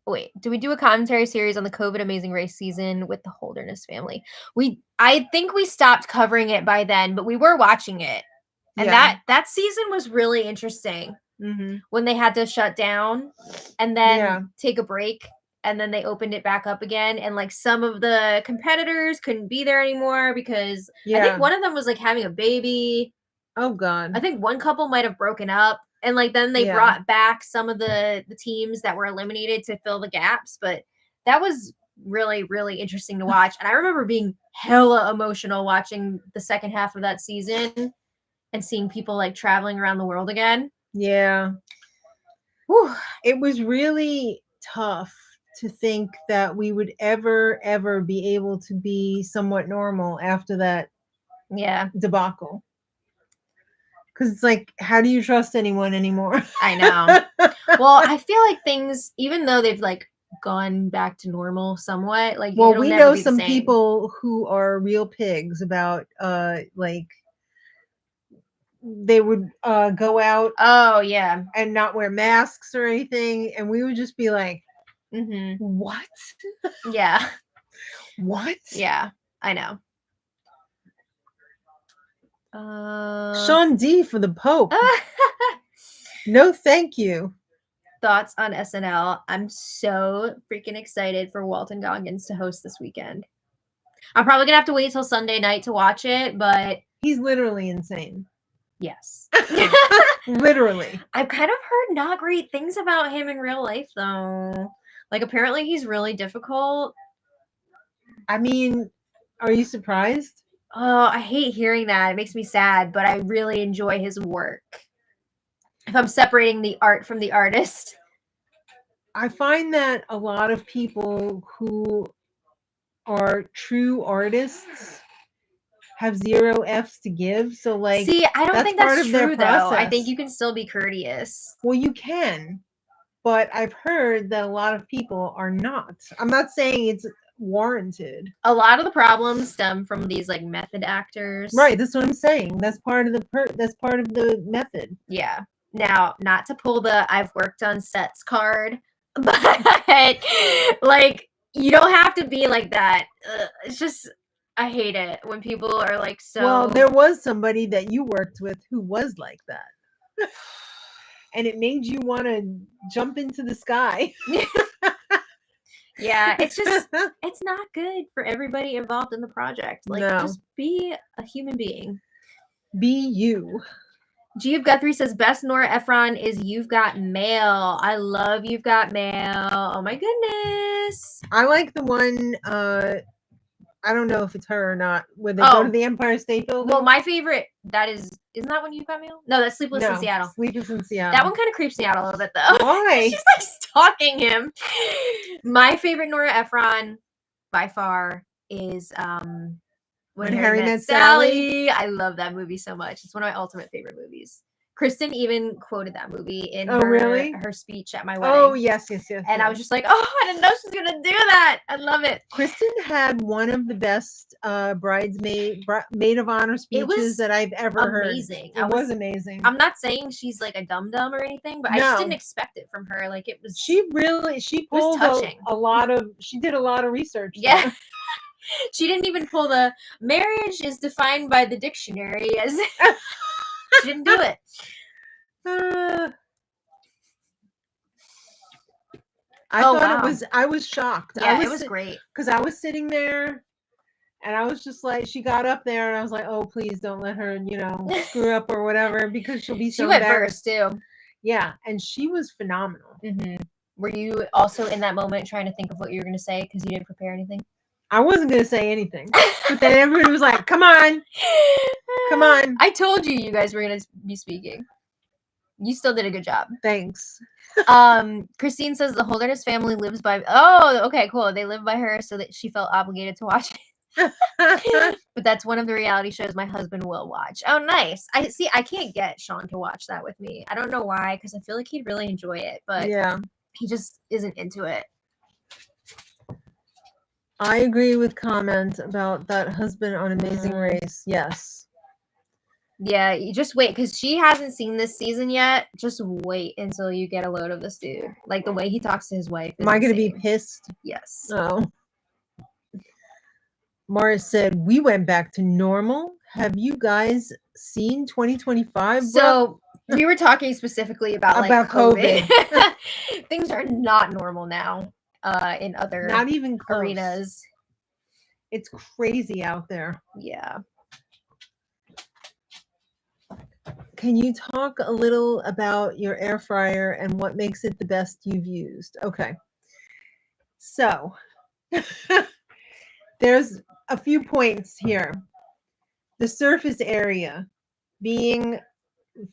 Wait, do we do a commentary series on the COVID Amazing Race season with the Holderness family? I think we stopped covering it by then, but we were watching it. And that season was really interesting. when they had to shut down and then take a break. And then they opened it back up again. And like some of the competitors couldn't be there anymore because I think one of them was like having a baby. Oh, God. I think one couple might have broken up. And like then they brought back some of the teams that were eliminated to fill the gaps. But that was really, really interesting to watch. And I remember being hella emotional watching the second half of that season and seeing people like traveling around the world again. Yeah. Whew. It was really tough to think that we would ever be able to be somewhat normal after that debacle. Because it's like, how do you trust anyone anymore? I know. Well, I feel like things, even though they've like gone back to normal somewhat, like well, we know some people who are real pigs about like they would go out and not wear masks or anything, and we would just be like, what? Yeah. What? Yeah, I know. Sean D for the Pope. No, thank you. Thoughts on SNL? I'm so freaking excited for Walton Goggins to host this weekend. I'm probably gonna have to wait till Sunday night to watch it, but he's literally insane. Yes. Literally. I've kind of heard not great things about him in real life, though. Like, apparently he's really difficult. I mean, are you surprised? Oh, I hate hearing that. It makes me sad, but I really enjoy his work. If I'm separating the art from the artist. I find that a lot of people who are true artists have 0 F's to give. So, like, see, I don't think that's true, though. I think you can still be courteous. Well, you can, but I've heard that a lot of people are not. I'm not saying it's warranted. A lot of the problems stem from these like method actors. Right, that's what I'm saying. That's part of the method. Yeah. Now, not to pull the I've worked on sets card, but like you don't have to be like that. It's just I hate it when people are like so. Well, there was somebody that you worked with who was like that. And it made you want to jump into the sky. Yeah, it's just, it's not good for everybody involved in the project. Like, just be a human being. Be you. G of Guthrie says, best Nora Ephron is You've Got Mail. I love You've Got Mail. Oh my goodness. I like the one, I don't know if it's her or not, where they go to the Empire State Building. Well, my favorite, isn't that when You've Got Mail? No, that's Sleepless in Seattle. Sleepless in Seattle. That one kind of creeps me out a little bit, though. Why? She's like stalking him. My favorite Nora Ephron, by far, is When Harry Met Sally. I love that movie so much. It's one of my ultimate favorite movies. Kristen even quoted that movie in her speech at my wedding. Oh, yes. And I was just like, oh, I didn't know she was going to do that. I love it. Kristen had one of the best maid of honor speeches that I've ever heard. It was amazing. I'm not saying she's like a dum-dum or anything, but I just didn't expect it from her. Like, it was... She pulled she did a lot of research. Yeah. She didn't even pull the marriage is defined by the dictionary as... She didn't do it. I was shocked. Yeah, it was great. Because I was sitting there and I was just like, she got up there and I was like, oh, please don't let her, screw up or whatever, because she'll be so embarrassed. She went first too. Yeah, and she was phenomenal. Mm-hmm. Were you also in that moment trying to think of what you were going to say because you didn't prepare anything? I wasn't going to say anything. But then everybody was like, come on. Come on. I told you guys were going to be speaking. You still did a good job. Thanks. Christine says the Holderness family lives by... Oh, okay, cool. They live by her so that she felt obligated to watch it. But that's one of the reality shows my husband will watch. Oh, nice. I can't get Sean to watch that with me. I don't know why, because I feel like he'd really enjoy it. But he just isn't into it. I agree with comment about that husband on Amazing Race. Yes. Yeah, you just wait, because she hasn't seen this season yet. Just wait until you get a load of this dude. Like, the way he talks to his wife. Am I going to be pissed? Yes. Oh. Morris said, we went back to normal. Have you guys seen 2025? So, We were talking specifically about COVID. Things are not normal now in other Not even close. arenas. It's crazy out there. Yeah. Can you talk a little about your air fryer and what makes it the best you've used? Okay. So there's a few points here. The surface area being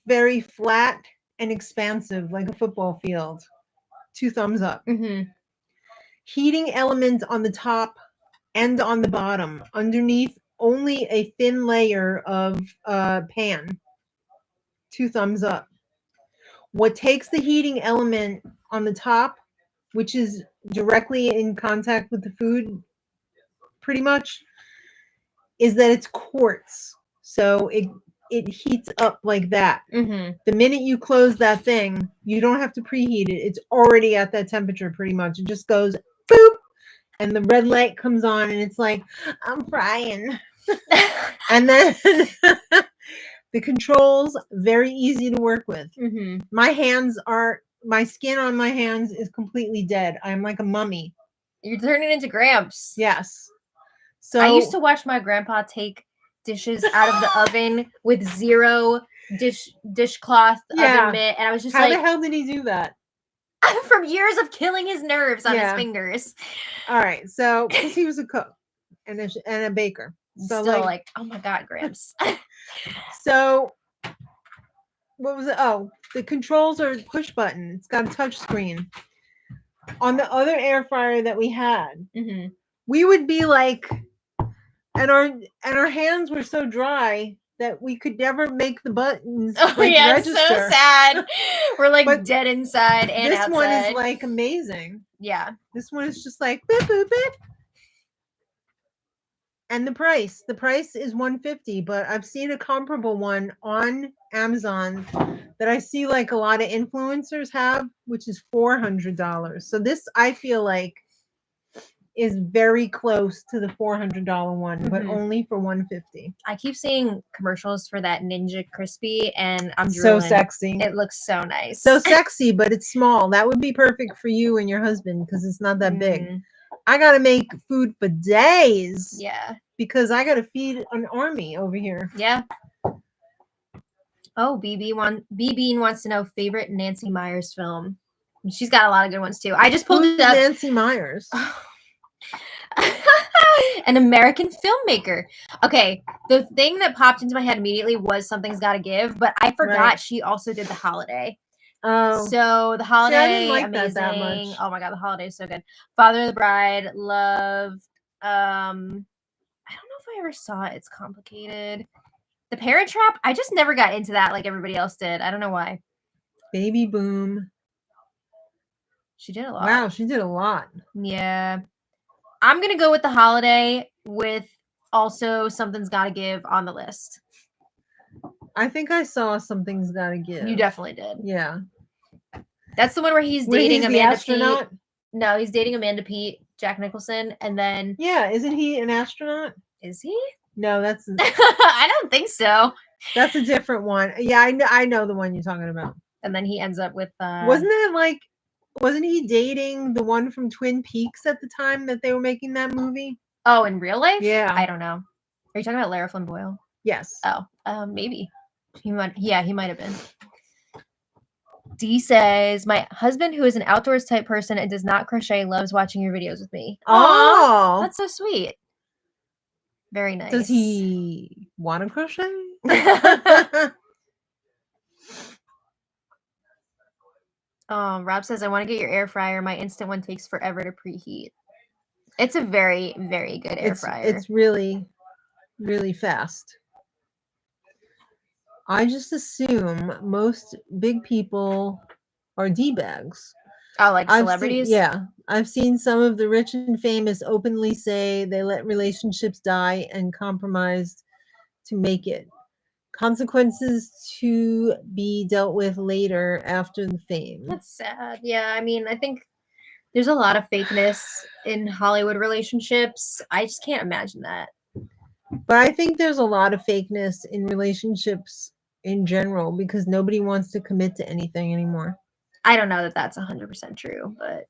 very flat and expansive, like a football field. 2 thumbs up. Mm-hmm. Heating elements on the top and on the bottom. Underneath, only a thin layer of pan. 2 thumbs up. What takes the heating element on the top, which is directly in contact with the food, pretty much, is that it's quartz. So it heats up like that. Mm-hmm. The minute you close that thing, you don't have to preheat it. It's already at that temperature pretty much. It just goes boop, and the red light comes on, and it's like, I'm frying. And then the controls, very easy to work with. Mm-hmm. My skin on my hands is completely dead. I'm like a mummy. You're turning into Gramps. Yes. So I used to watch my grandpa take dishes out of the oven with zero dishcloth oven mitt, and I was just how like, the hell did he do that? from years of killing his nerves on his fingers. All right, so because he was a cook and a baker, so Still like, oh my god, Gramps. So what was it? Oh, the controls are push button. It's got a touch screen. On the other air fryer that we had, Mm-hmm. we would be like, and our hands were so dry that we could never make the buttons register. So sad. We're like dead inside and this outside. One is like amazing. Yeah. This one is just like boop boop boop. And the price is $150, but I've seen a comparable one on Amazon that I see like a lot of influencers have, which is $400. So this, I feel like, is very close to the $400 one, but only for $150. I keep seeing commercials for that Ninja Crispy, and I'm so drooling. sexy. It looks so nice. So sexy, but it's small. That would be perfect for you and your husband because it's not that big. I gotta make food for days. Yeah. Because I gotta feed an army over here. Yeah. Oh, B Bean wants to know favorite Nancy Meyers film. She's got a lot of good ones too. I just pulled it up. Nancy Meyers. An American filmmaker. Okay, the thing that popped into my head immediately was Something's Gotta Give, but I forgot she also did The Holiday. Oh, so The Holiday, I didn't like amazing. That much. Oh my god, The Holiday is so good. Father of the Bride, love. I don't know if I ever saw it. It's complicated. The Parent Trap, I just never got into that like everybody else did. I don't know why. Baby Boom. She did a lot. Wow, she did a lot. Yeah. I'm going to go with The Holiday with also Something's Gotta Give on the list. I think I saw Something's Gotta Give. You definitely did. Yeah. That's the one where he's dating Amanda Pete. No, he's dating Amanda Pete, Jack Nicholson, and then... Yeah, isn't he an astronaut? Is he? No, that's... I don't think so. That's a different one. Yeah, I know the one you're talking about. And then he ends up with... Wasn't he dating the one from Twin Peaks at the time that they were making that movie? Oh, in real life? Yeah. I don't know. Are you talking about Lara Flynn Boyle? Yes. Oh, maybe. He might have been. D says, my husband, who is an outdoors type person and does not crochet, loves watching your videos with me. Oh, that's so sweet. Very nice. Does he want to crochet? Rob says, I want to get your air fryer. My instant one takes forever to preheat. It's a very, very good air fryer. It's really, really fast. I just assume most big people are D-bags. Oh, like celebrities? I've seen some of the rich and famous openly say they let relationships die and compromised to make it. Consequences to be dealt with later after the fame. That's sad. Yeah, I mean, I think there's a lot of fakeness in Hollywood relationships. I just can't imagine that. But I think there's a lot of fakeness in relationships in general because nobody wants to commit to anything anymore. I don't know that that's 100% true, but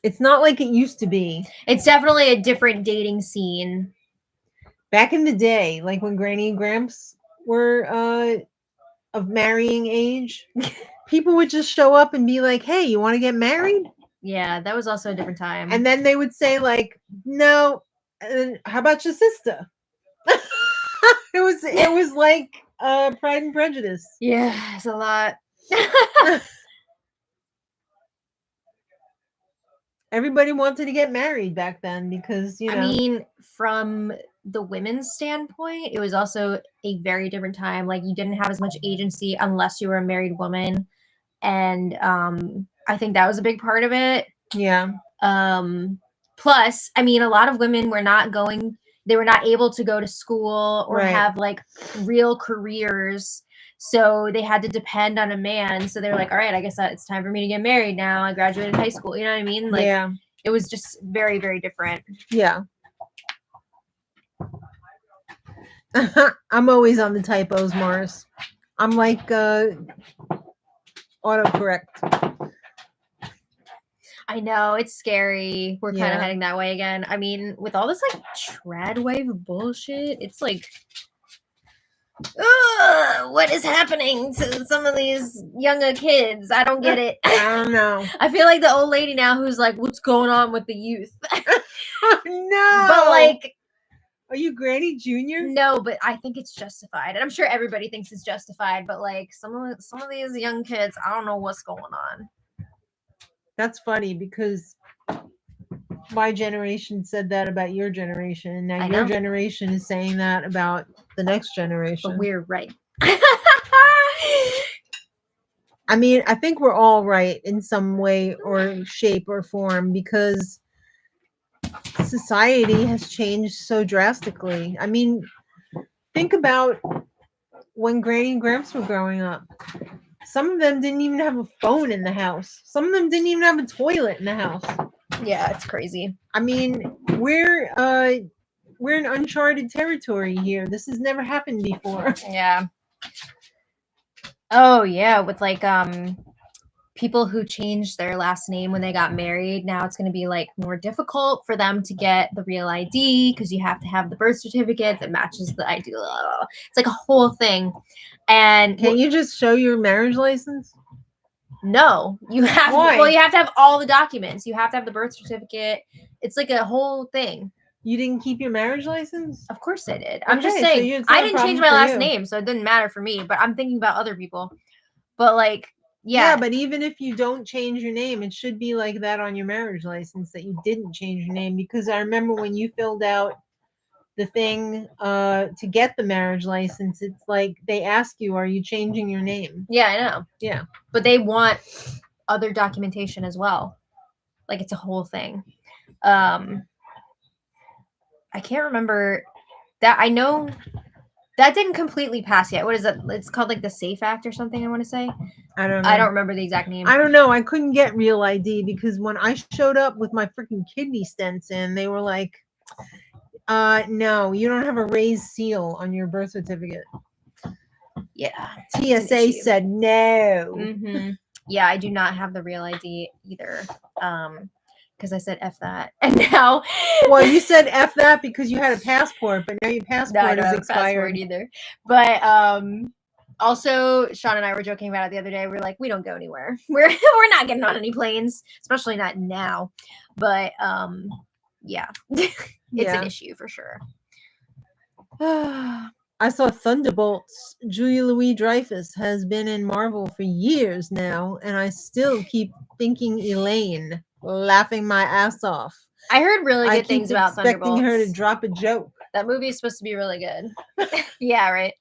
it's not like it used to be. It's definitely a different dating scene. Back in the day, like when Granny and Gramps were of marrying age, people would just show up and be like, "Hey, you want to get married?" Yeah, that was also a different time. And then they would say like, "No, how about your sister?" it was like Pride and Prejudice. Yeah, it's a lot. Everybody wanted to get married back then because, you know. I mean, from the women's standpoint, it was also a very different time. Like, you didn't have as much agency unless you were a married woman. And I think that was a big part of it. Yeah. Plus, I mean, a lot of women were not able to go to school or have like real careers. So they had to depend on a man. So they were like, all right, I guess it's time for me to get married now. I graduated high school. You know what I mean? Like, yeah. It was just very, very different. Yeah. I'm always on the typos, Morris. I'm like autocorrect. I know, it's scary. We're kind of heading that way again. I mean, with all this like trad wave bullshit, it's like, what is happening to some of these younger kids? I don't get it. I don't know. I feel like the old lady now who's like, what's going on with the youth? Oh, no. But like, are you Granny Jr.? No, but I think it's justified. And I'm sure everybody thinks it's justified, but like some of these young kids, I don't know what's going on. That's funny because my generation said that about your generation, and now your generation is saying that about the next generation. But we're right. I mean, I think we're all right in some way or shape or form because society has changed so drastically. I mean, think about when Granny and Gramps were growing up. Some of them didn't even have a phone in the house. Some of them didn't even have a toilet in the house. Yeah, it's crazy. I mean, we're in uncharted territory here. This has never happened before. Yeah. Oh yeah, with like people who changed their last name when they got married. Now it's going to be like more difficult for them to get the real ID because you have to have the birth certificate that matches the ID. It's like a whole thing. And can't you just show your marriage license? No, you have. Well, you have to have all the documents. You have to have the birth certificate. It's like a whole thing. You didn't keep your marriage license? Of course I did. I'm just saying, I didn't change my last name, so it didn't matter for me. But I'm thinking about other people. But like, yeah, but even if you don't change your name, it should be like that on your marriage license that you didn't change your name. Because I remember when you filled out the thing to get the marriage license, it's like they ask you, are you changing your name? Yeah, I know. Yeah, but they want other documentation as well. Like, it's a whole thing. I can't remember that. I know that didn't completely pass yet. What is it? It's called like the SAFE Act or something, I want to say. I don't know. I don't remember the exact name. I don't know. I couldn't get real ID because when I showed up with my freaking kidney stents in, they were like, no, you don't have a raised seal on your birth certificate. Yeah. TSA said no. Mm-hmm. Yeah, I do not have the real ID either. Because I said F that. And now... Well, you said F that because you had a passport, but now your passport is expired. Either. But also, Sean and I were joking about it the other day. We're like, we don't go anywhere. We're not getting on any planes, especially not now. But yeah, it's an issue for sure. I saw Thunderbolts. Julia Louis-Dreyfus has been in Marvel for years now, and I still keep thinking Elaine, laughing my ass off. I heard really good things about Thunderbolts. Expecting her to drop a joke. That movie is supposed to be really good. Yeah, right.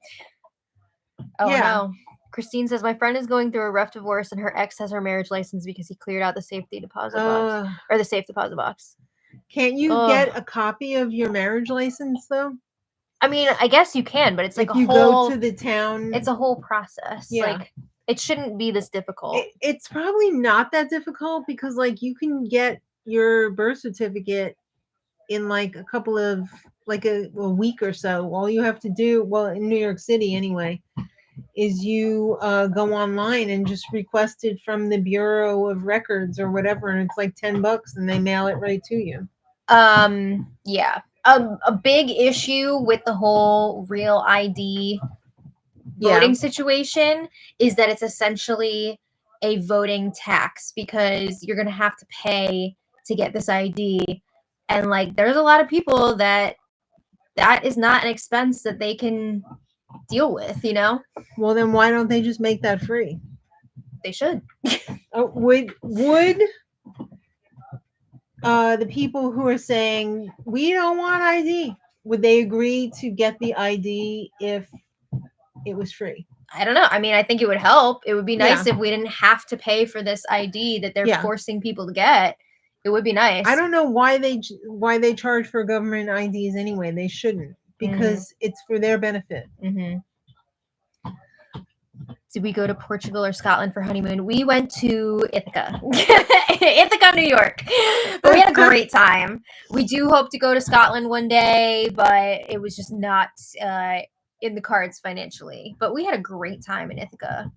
Oh no. Christine says, my friend is going through a rough divorce and her ex has her marriage license because he cleared out the safety deposit box. Or the safe deposit box. Can't you get a copy of your marriage license though? I mean, I guess you can, but it's like if you go to the town. It's a whole process. Yeah. Like, it shouldn't be this difficult. It's probably not that difficult because like you can get your birth certificate in like a couple of like a week or so. All you have to do, well, in New York City anyway, is you go online and just request it from the Bureau of Records or whatever, and it's like $10 and they mail it right to you. Yeah. A big issue with the whole real ID voting situation is that it's essentially a voting tax because you're going to have to pay to get this ID. And like, there's a lot of people that is not an expense that they can deal with, you know? Well, then why don't they just make that free? They should. Would the people who are saying we don't want ID, would they agree to get the ID if it was free? I don't know. I mean, I think it would help. It would be nice if we didn't have to pay for this ID that they're forcing people to get. It would be nice. I don't know why they charge for government IDs anyway. They shouldn't, because it's for their benefit. Mm-hmm. Did we go to Portugal or Scotland for honeymoon? We went to Ithaca. Ithaca, New York. But we had a great time. We do hope to go to Scotland one day, but it was just not in the cards financially. But we had a great time in Ithaca.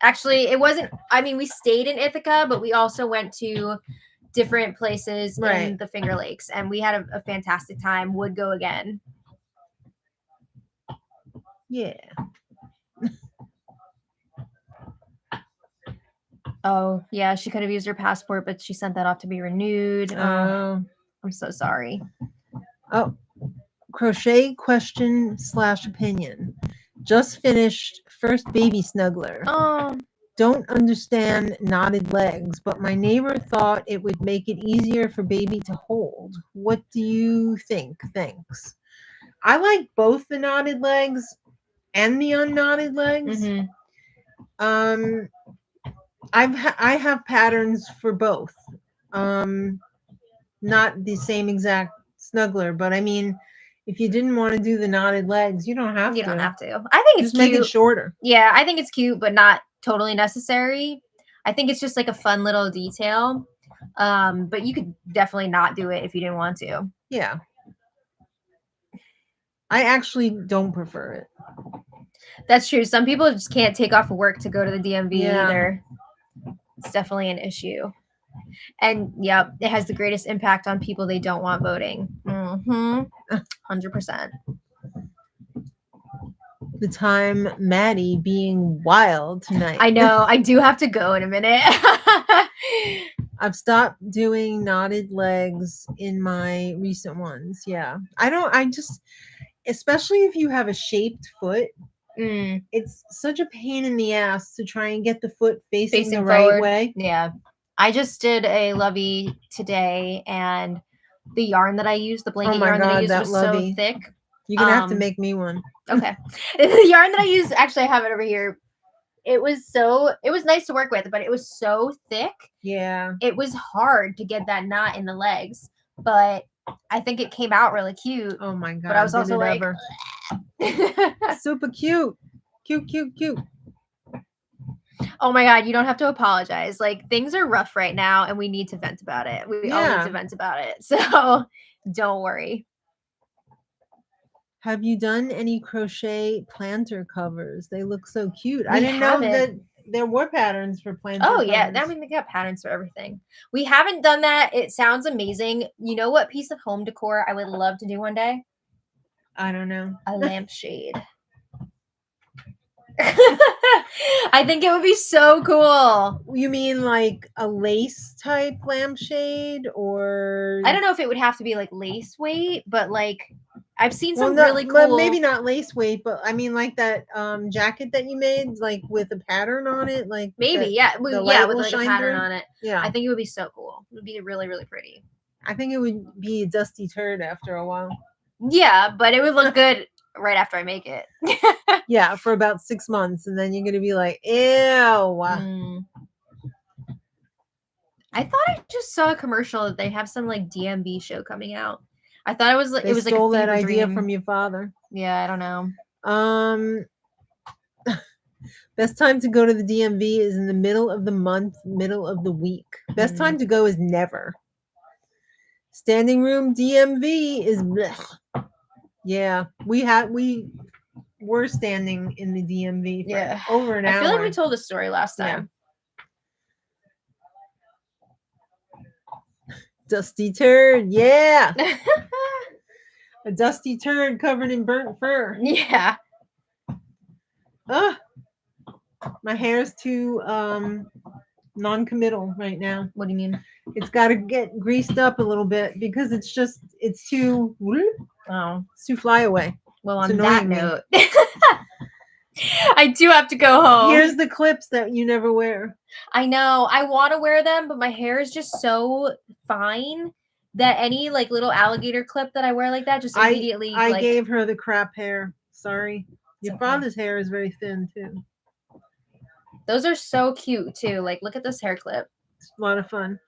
Actually, it wasn't, I mean, we stayed in Ithaca, but we also went to different places in the Finger Lakes, and we had a fantastic time. Would go again. Yeah. Oh, yeah, she could have used her passport, but she sent that off to be renewed. I'm so sorry. Oh, crochet question / opinion. Just finished first baby snuggler. Oh. Don't understand knotted legs, but my neighbor thought it would make it easier for baby to hold. What do you think? Thanks. I like both the knotted legs and the unknotted legs. Mm-hmm. I have patterns for both. Not the same exact snuggler, but I mean, if you didn't want to do the knotted legs, you don't have to. You don't have to. I think it's just cute. Make it shorter. Yeah, I think it's cute, but not totally necessary. I think it's just like a fun little detail. But you could definitely not do it if you didn't want to. Yeah. I actually don't prefer it. That's true. Some people just can't take off of work to go to the DMV either. It's definitely an issue. And yep, it has the greatest impact on people they don't want voting. 100%. The time Maddie being wild tonight. I know. I do have to go in a minute. I've stopped doing knotted legs in my recent ones. Yeah. I just, especially if you have a shaped foot, it's such a pain in the ass to try and get the foot facing the right way. Yeah. I just did a lovey today, and the yarn that I used, the blanket yarn that I used was so thick. You're going to have to make me one. Okay. The yarn that I used, actually I have it over here. It was nice to work with, but it was so thick. Yeah. It was hard to get that knot in the legs, but I think it came out really cute. Oh my God. But I was also like, super cute. Cute. Oh my God, you don't have to apologize. Like, things are rough right now and we need to vent about it. We all need to vent about it. So don't worry. Have you done any crochet planter covers? They look so cute. I didn't know that there were patterns for planter covers. Oh yeah, I mean, they got patterns for everything. We haven't done that. It sounds amazing. You know what piece of home decor I would love to do one day? I don't know. A lampshade. I think it would be so cool. You mean like a lace type lampshade, or I don't know if it would have to be like lace weight, but like I've seen some really cool. Maybe not lace weight, but I mean like that jacket that you made, like with a pattern on it, like maybe with like a pattern on it. Yeah, I think it would be so cool. It would be really, really pretty. I think it would be a dusty turd after a while. Yeah, but it would look good right after I make it. Yeah, for about 6 months, and then you're gonna be like, ew. I thought I just saw a commercial that they have some like DMV show coming out. I thought it was like they stole like a that idea from your father. Yeah, I don't know. Best time to go to the DMV is in the middle of the month, middle of the week. Best time to go is never. Standing room DMV is blech. Yeah, we were standing in the DMV for Yeah. over an hour. I feel like we told this story last Yeah. time. Dusty turd, yeah. A dusty turd covered in burnt fur. Yeah. Ugh. My hair's too non-committal right now. What do you mean? It's got to get greased up a little bit because it's too Oh. it's too fly away. Well, It's on that annoying me. note, I do have to go home. Here's the clips that you never wear. I know. I want to wear them, but my hair is just so fine that any like little alligator clip that I wear like that just immediately I gave her the crap hair. Sorry. Your okay. father's hair is very thin too. Those are so cute too. Like, look at this hair clip. It's a lot of fun.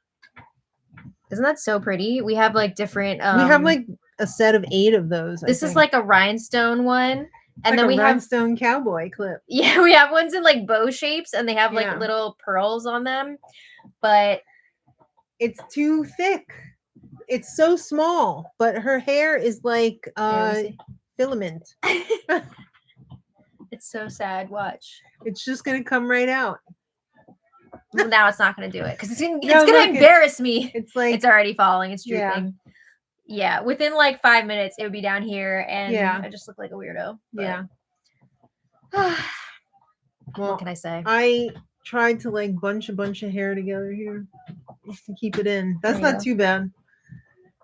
Isn't that so pretty? We have like different. We have like a set of 8 of those. This is like a rhinestone one, and like then a we rhinestone cowboy clip. Yeah, we have ones in like bow shapes, and they have like Yeah. little pearls on them. But it's too thick. It's so small, but her hair is like filament. It's so sad. Watch. It's just gonna come right out. Well, now it's not gonna do it because it's gonna look, embarrass me. It's like It's already falling. It's Yeah. drooping. Yeah, within like 5 minutes, it would be down here, and Yeah. I just look like a weirdo. Yeah. Well, Well, what can I say? I tried to like bunch a bunch of hair together here just to keep it in. That's There you not go. too bad.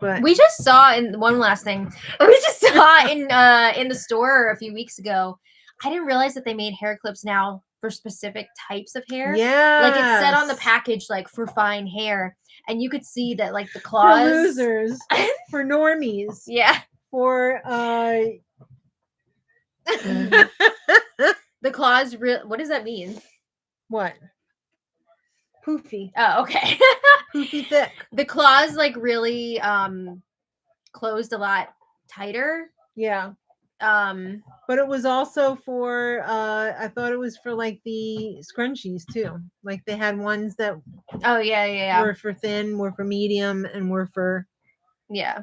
But We just saw in one last thing. We just saw in the store a few weeks ago. I didn't realize that they made hair clips now for specific types of hair. yeah, Like it said on the package, like for fine hair, and you could see that like the for claws. losers, for normies, Yeah, for the claws. What does that mean? what? Poofy, Oh, okay. poofy thick. The claws like really closed a lot tighter. Yeah. Um, But it was also for I thought it was for like the scrunchies too. Like they had ones that oh yeah. were for thin, were for medium, and were for Yeah.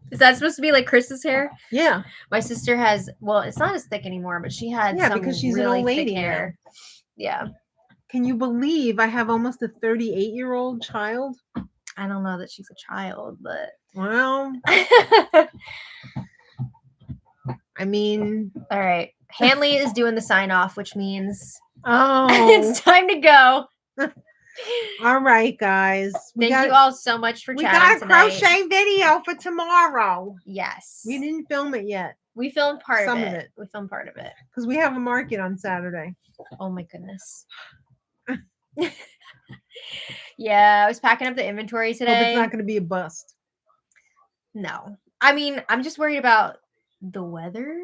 Is that supposed to be like Chris's hair? yeah. My sister has, well, it's not as thick anymore, but she had Yeah, some because she's really an old lady thick hair. Yeah. Can you believe I have almost a 38-year-old child? I don't know that she's a child, but Well, I mean, all right. Hanley is doing the sign off, which means oh, it's time to go. all right, guys. Thank you all so much for We chatting got a tonight. crochet video for tomorrow. Yes. We didn't film it yet We filmed Some part of of it. it. We filmed part of it. because we have a market on Saturday. Oh my goodness. Yeah, I was packing up the inventory Hope today. it's not going to be a bust. No. I mean, I'm just worried about the weather.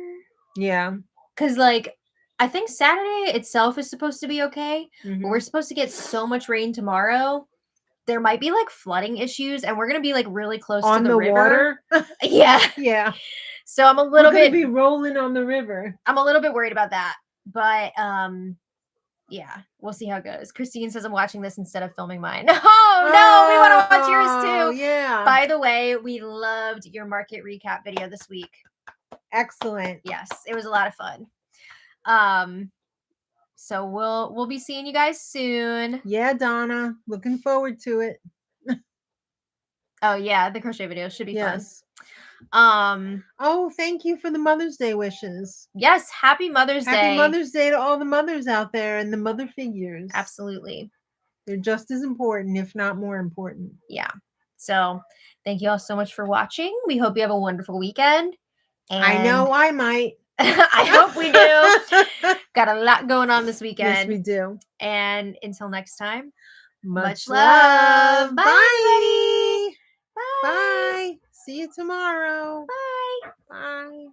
Yeah. Because, like, I think Saturday itself is supposed to be okay. Mhm. But we're supposed to get so much rain tomorrow. There might be, like, flooding issues. And we're going to be, like, really close on to the river. water. Yeah. Yeah. So I'm a little We're gonna bit be rolling on the river. I'm a little bit worried about that. But, yeah, we'll see how it goes. Christine says I'm watching this instead of filming mine. Oh, no, we want to watch yours too. Yeah. By the way, we loved your market recap video this week. Excellent. Yes, it was a lot of fun. So we'll be seeing you guys soon. Yeah, Donna. Looking forward to it. Oh yeah, the crochet video should be Yes. fun. Oh, thank you for the Mother's Day wishes. Yes, happy Mother's Day. Happy Mother's Day to all the mothers out there and the mother figures. Absolutely. They're just as important, if not more important. Yeah. So thank you all so much for watching. We hope you have a wonderful weekend. And I know I might. I hope we do. Got a lot going on this weekend. Yes, we do. And until next time, Much love. love. Bye, Bye. everybody. Bye. Bye. See you tomorrow. Bye. Bye.